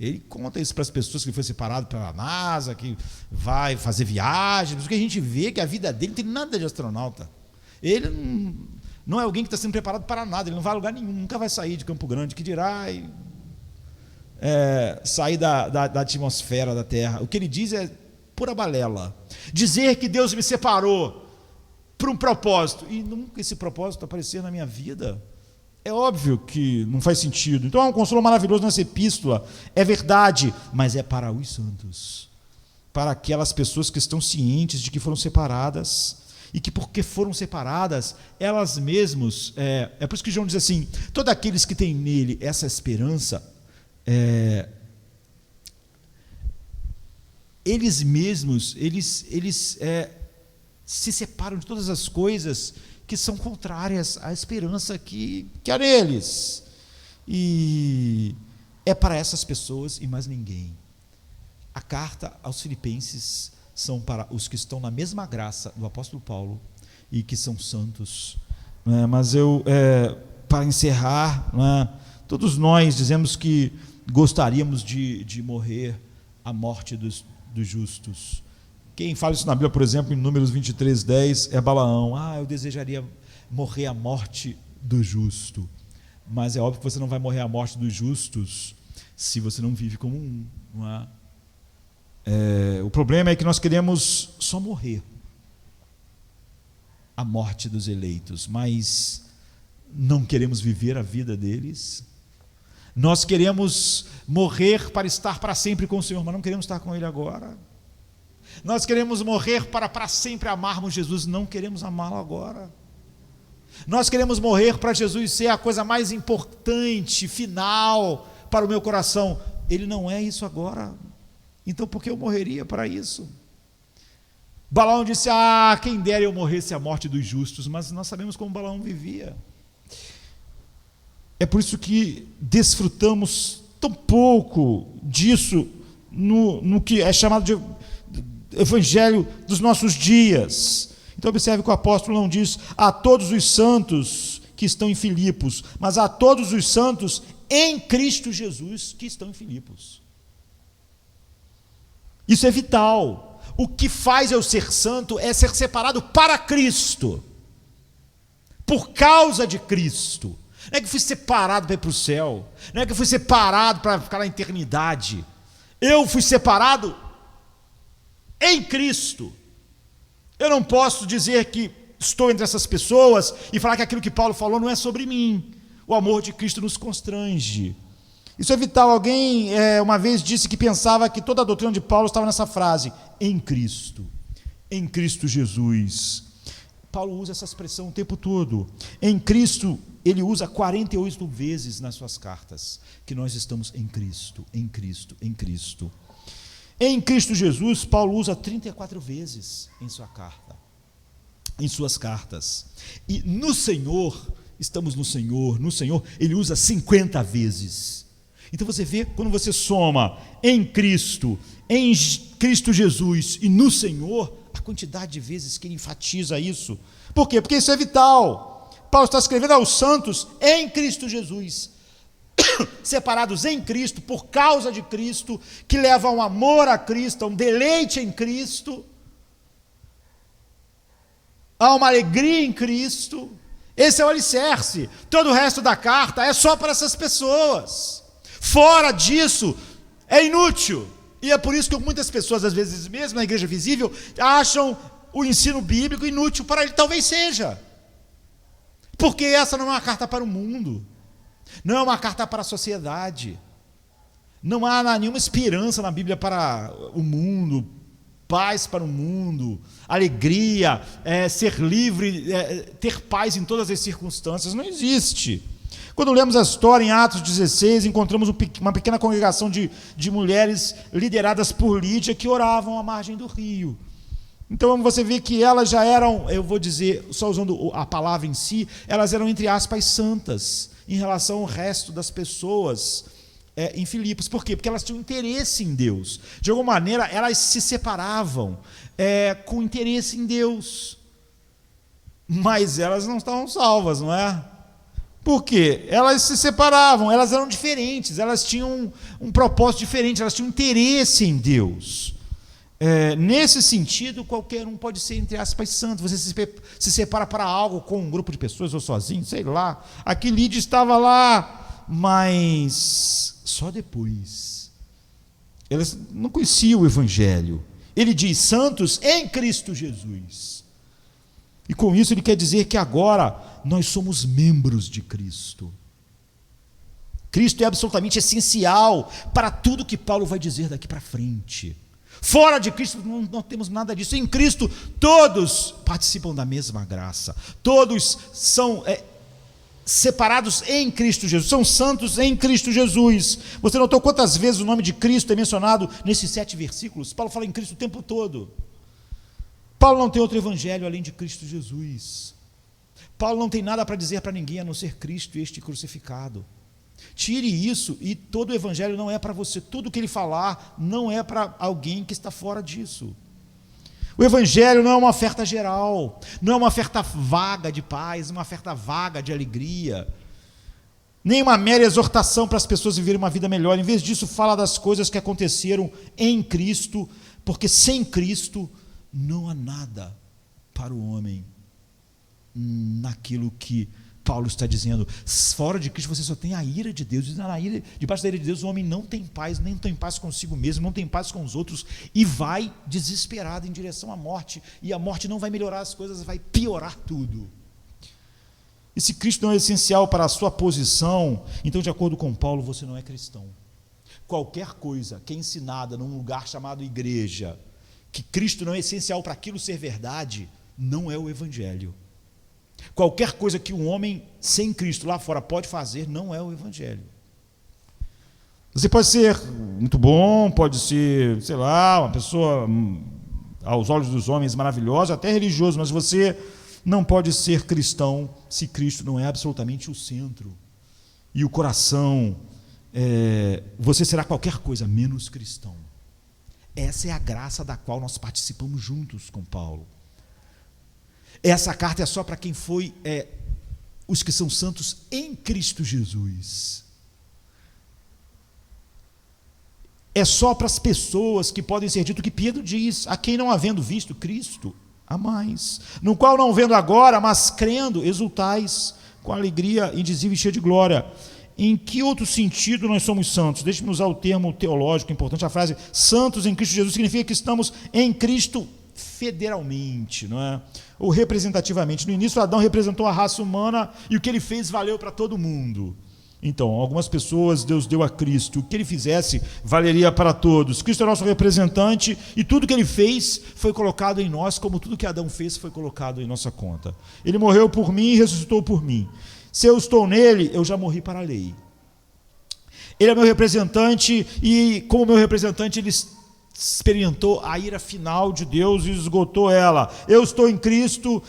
[SPEAKER 1] Ele conta isso para as pessoas que foi separado pela NASA, que vai fazer viagens, porque a gente vê que a vida dele não tem nada de astronauta. Ele não é alguém que está sendo preparado para nada, ele não vai a lugar nenhum, nunca vai sair de Campo Grande, que dirá sair da atmosfera da Terra. O que ele diz é pura balela. Dizer que Deus me separou para um propósito, e nunca esse propósito aparecer na minha vida, é óbvio que não faz sentido. Então é um consolo maravilhoso nessa epístola, é verdade, mas é para os santos, para aquelas pessoas que estão cientes de que foram separadas, e que porque foram separadas, elas mesmas, é por isso que João diz assim, todos aqueles que têm nele essa esperança, eles mesmos, eles se separam de todas as coisas que são contrárias à esperança que há neles. E é para essas pessoas e mais ninguém. A carta aos Filipenses são para os que estão na mesma graça do apóstolo Paulo e que são santos. Mas para encerrar, todos nós dizemos que gostaríamos de morrer a morte dos justos. Quem fala isso na Bíblia, por exemplo, em Números 23:10, é Balaão. Eu desejaria morrer a morte do justo. Mas é óbvio que você não vai morrer a morte dos justos se você não vive como um. Não é? O problema é que nós queremos só morrer a morte dos eleitos, mas não queremos viver a vida deles. Nós queremos morrer para estar para sempre com o Senhor, mas não queremos estar com Ele agora. Nós queremos morrer para sempre amarmos Jesus, não queremos amá-lo agora. Nós queremos morrer para Jesus ser a coisa mais importante, final, para o meu coração. Ele não é isso agora. Então por que eu morreria para isso? Balaão disse, quem dera eu morresse a morte dos justos, mas nós sabemos como Balaão vivia. É por isso que desfrutamos tão pouco disso no que é chamado de evangelho dos nossos dias. Então observe que o apóstolo não diz a todos os santos que estão em Filipos, mas a todos os santos em Cristo Jesus que estão em Filipos. Isso é vital. O que faz eu ser santo é ser separado para Cristo, por causa de Cristo. Não é que eu fui separado para ir para o céu, não é que eu fui separado para ficar na eternidade. Eu fui separado em Cristo. Eu não posso dizer que estou entre essas pessoas e falar que aquilo que Paulo falou não é sobre mim. O amor de Cristo nos constrange. Isso é vital. Alguém uma vez disse que pensava que toda a doutrina de Paulo estava nessa frase: em Cristo Jesus. Paulo usa essa expressão o tempo todo. Em Cristo, ele usa 48 vezes nas suas cartas, que nós estamos em Cristo, em Cristo, em Cristo. Em Cristo Jesus, Paulo usa 34 vezes em sua carta, em suas cartas. E no Senhor, estamos no Senhor, ele usa 50 vezes. Então você vê, quando você soma em Cristo Jesus e no Senhor, a quantidade de vezes que ele enfatiza isso. Por quê? Porque isso é vital. Paulo está escrevendo aos santos em Cristo Jesus, separados em Cristo, por causa de Cristo, que leva a um amor a Cristo, a um deleite em Cristo, a uma alegria em Cristo. Esse é o alicerce. Todo o resto da carta é só para essas pessoas. Fora disso, é inútil. E é por isso que muitas pessoas, às vezes mesmo na igreja visível, acham o ensino bíblico inútil para ele. Talvez seja. Porque essa não é uma carta para o mundo. Não é uma carta para a sociedade. Não há nenhuma esperança na Bíblia para o mundo, paz para o mundo, alegria, ser livre, ter paz em todas as circunstâncias. Não existe. Quando lemos a história em Atos 16, encontramos uma pequena congregação de mulheres lideradas por Lídia que oravam à margem do rio. Então você vê que elas já eram, eu vou dizer, só usando a palavra em si, elas eram, entre aspas, santas em relação ao resto das pessoas em Filipos. Por quê? Porque elas tinham interesse em Deus. De alguma maneira, elas se separavam com interesse em Deus. Mas elas não estavam salvas, não é? Por quê? Elas se separavam, elas eram diferentes, elas tinham um propósito diferente, elas tinham interesse em Deus. Nesse sentido, qualquer um pode ser, entre aspas, santo. Você se separa para algo com um grupo de pessoas ou sozinho, sei lá. Aqui Lídia estava lá, mas só depois. Elas não conheciam o Evangelho. Ele diz: santos em Cristo Jesus. E com isso ele quer dizer que agora nós somos membros de Cristo. Cristo é absolutamente essencial para tudo que Paulo vai dizer daqui para frente. Fora de Cristo não temos nada disso. Em Cristo todos participam da mesma graça. Todos são separados em Cristo Jesus. São santos em Cristo Jesus. Você notou quantas vezes o nome de Cristo é mencionado nesses 7 versículos? Paulo fala em Cristo o tempo todo. Paulo não tem outro evangelho além de Cristo Jesus. Paulo não tem nada para dizer para ninguém a não ser Cristo e este crucificado. Tire isso e todo o evangelho não é para você. Tudo que ele falar não é para alguém que está fora disso. O evangelho não é uma oferta geral, não é uma oferta vaga de paz, uma oferta vaga de alegria, nem uma mera exortação para as pessoas viverem uma vida melhor. Em vez disso, fala das coisas que aconteceram em Cristo, porque sem Cristo não há nada para o homem naquilo que Paulo está dizendo. Fora de Cristo você só tem a ira de Deus, e debaixo da ira de Deus o homem não tem paz, nem tem paz consigo mesmo, não tem paz com os outros, e vai desesperado em direção à morte, e a morte não vai melhorar as coisas, vai piorar tudo. E se Cristo não é essencial para a sua posição, então, de acordo com Paulo, você não é cristão. Qualquer coisa que é ensinada num lugar chamado igreja, que Cristo não é essencial para aquilo ser verdade, não é o evangelho. Qualquer coisa que um homem sem Cristo lá fora pode fazer, não é o evangelho. Você pode ser muito bom, pode ser, sei lá, uma pessoa aos olhos dos homens maravilhosa, até religioso, mas você não pode ser cristão se Cristo não é absolutamente o centro e o coração. Você será qualquer coisa menos cristão. Essa é a graça da qual nós participamos juntos com Paulo. Essa carta é só para quem foi, os que são santos em Cristo Jesus. É só para as pessoas que podem ser dito que Pedro diz: a quem não havendo visto Cristo, a mais, no qual não vendo agora, mas crendo, exultais com alegria indizível e cheia de glória. Em que outro sentido nós somos santos? Deixe-me usar o termo teológico importante, a frase santos em Cristo Jesus significa que estamos em Cristo federalmente, não é? Ou representativamente. No início, Adão representou a raça humana e o que ele fez valeu para todo mundo. Então, algumas pessoas Deus deu a Cristo, o que ele fizesse valeria para todos. Cristo é nosso representante e tudo que ele fez foi colocado em nós, como tudo que Adão fez foi colocado em nossa conta. Ele morreu por mim e ressuscitou por mim. Se eu estou nele, eu já morri para a lei. Ele é meu representante e, como meu representante, ele experimentou a ira final de Deus e esgotou ela. Eu estou em Cristo,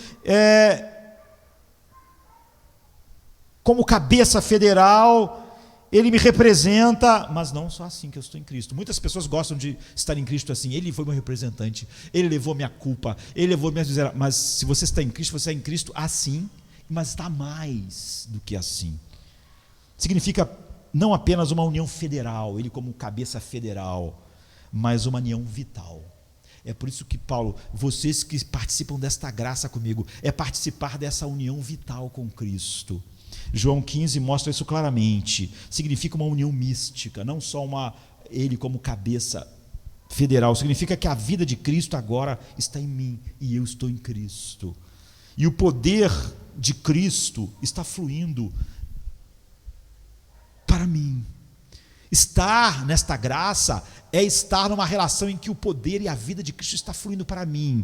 [SPEAKER 1] como cabeça federal, ele me representa, mas não só assim que eu estou em Cristo. Muitas pessoas gostam de estar em Cristo assim: ele foi meu representante, ele levou minha culpa, ele levou minhas misérias. Mas se você está em Cristo, você é em Cristo assim, mas está mais do que assim. Significa não apenas uma união federal, ele como cabeça federal, mas uma união vital. É por isso que Paulo, vocês que participam desta graça comigo, é participar dessa união vital com Cristo. João 15 mostra isso claramente. Significa uma união mística, não só ele como cabeça federal. Significa que a vida de Cristo agora está em mim e eu estou em Cristo. E o poder de Cristo está fluindo para mim. Estar nesta graça é estar numa relação em que o poder e a vida de Cristo está fluindo para mim.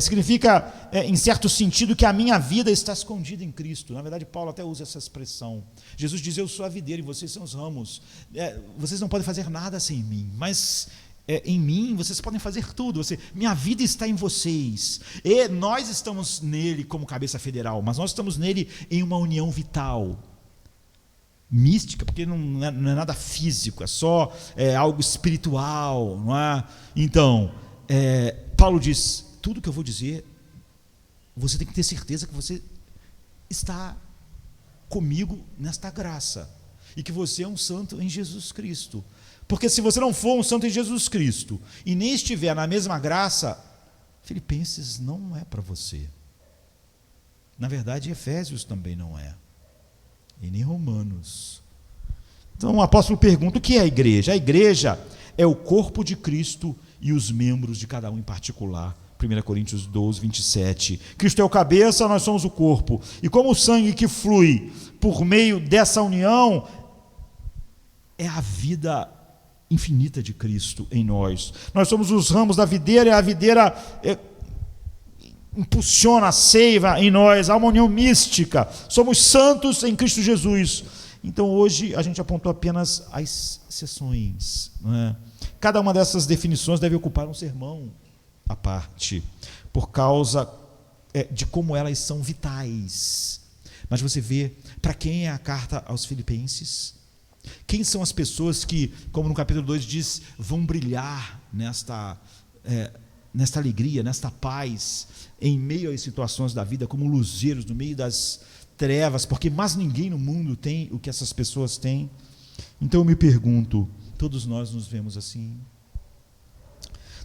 [SPEAKER 1] Significa, em certo sentido, que a minha vida está escondida em Cristo. Na verdade, Paulo até usa essa expressão. Jesus diz: eu sou a videira e vocês são os ramos. Vocês não podem fazer nada sem mim, mas em mim vocês podem fazer tudo. Minha vida está em vocês. E nós estamos nele como cabeça federal, mas nós estamos nele em uma união vital. Mística, porque não é nada físico, é só algo espiritual, não é? Então, Paulo diz: tudo que eu vou dizer, você tem que ter certeza que você está comigo nesta graça, e que você é um santo em Jesus Cristo. Porque se você não for um santo em Jesus Cristo, e nem estiver na mesma graça, Filipenses não é para você. Na verdade, Efésios também não é. E nem Romanos. Então o apóstolo pergunta: o que é a igreja? A igreja é o corpo de Cristo e os membros de cada um em particular. 1 Coríntios 12, 27. Cristo é o cabeça, nós somos o corpo. E como o sangue que flui por meio dessa união é a vida infinita de Cristo em nós. Nós somos os ramos da videira, e a videira impulsiona a seiva em nós, há uma união mística, somos santos em Cristo Jesus. Então hoje a gente apontou apenas as exceções, não é? Cada uma dessas definições deve ocupar um sermão à parte, por causa de como elas são vitais. Mas você vê, para quem é a carta aos Filipenses? Quem são as pessoas que, como no capítulo 2 diz, vão brilhar nesta alegria, nesta paz, em meio às situações da vida, como luzeiros no meio das trevas, porque mais ninguém no mundo tem o que essas pessoas têm? Então eu me pergunto: todos nós nos vemos assim?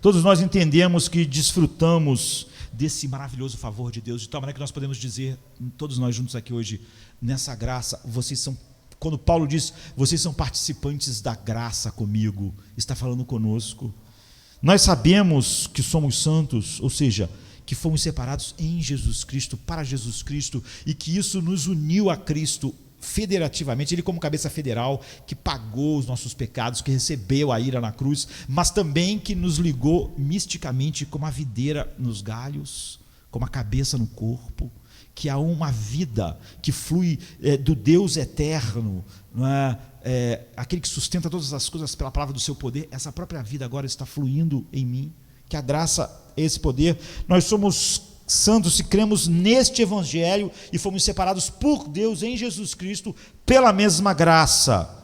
[SPEAKER 1] Todos nós entendemos que desfrutamos desse maravilhoso favor de Deus, de tal maneira que nós podemos dizer, todos nós juntos aqui hoje, nessa graça, quando Paulo diz: vocês são participantes da graça comigo, está falando conosco. Nós sabemos que somos santos, ou seja, que fomos separados em Jesus Cristo, para Jesus Cristo, e que isso nos uniu a Cristo federativamente, ele como cabeça federal, que pagou os nossos pecados, que recebeu a ira na cruz, mas também que nos ligou misticamente como a videira nos galhos, como a cabeça no corpo, que há uma vida que flui do Deus eterno, não é? Aquele que sustenta todas as coisas pela palavra do seu poder. Essa própria vida agora está fluindo em mim, que a graça é esse poder. Nós somos santos se cremos neste evangelho e fomos separados por Deus em Jesus Cristo pela mesma graça.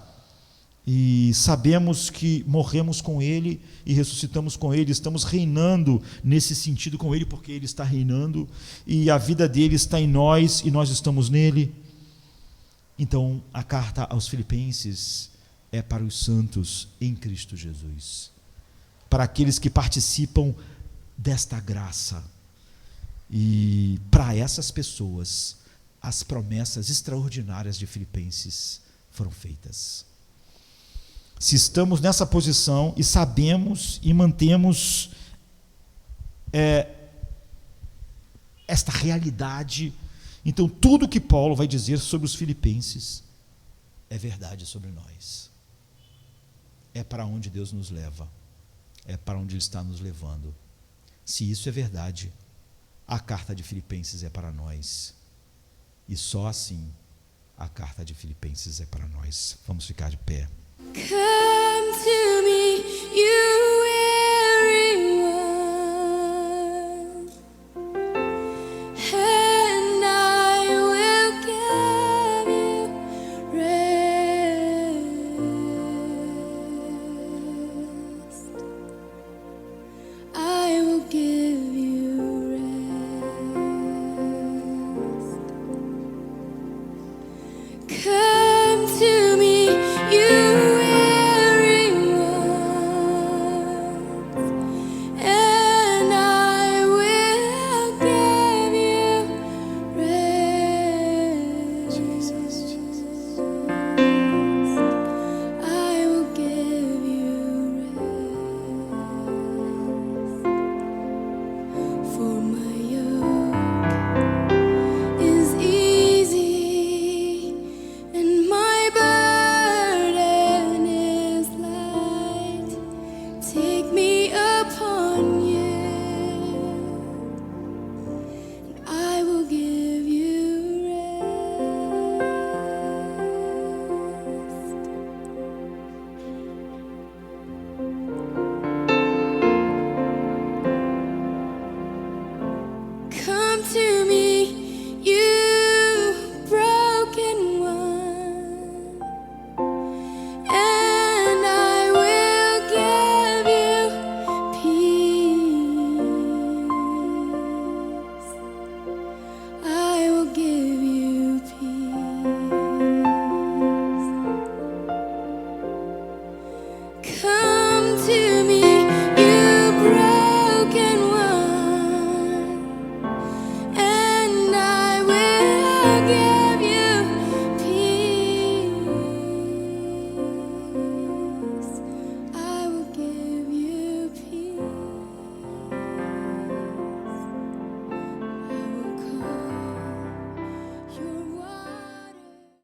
[SPEAKER 1] e sabemos que morremos com Ele e ressuscitamos com Ele, estamos reinando nesse sentido com Ele, porque Ele está reinando, e a vida dele está em nós, e nós estamos nele. Então, a carta aos Filipenses é para os santos em Cristo Jesus, para aqueles que participam desta graça, e para essas pessoas, as promessas extraordinárias de Filipenses foram feitas. Se estamos nessa posição e sabemos e mantemos esta realidade, então tudo que Paulo vai dizer sobre os filipenses é verdade sobre nós. É para onde Deus nos leva, é para onde Ele está nos levando. Se isso é verdade, a carta de Filipenses é para nós, e só assim a carta de Filipenses é para nós. Vamos ficar de pé.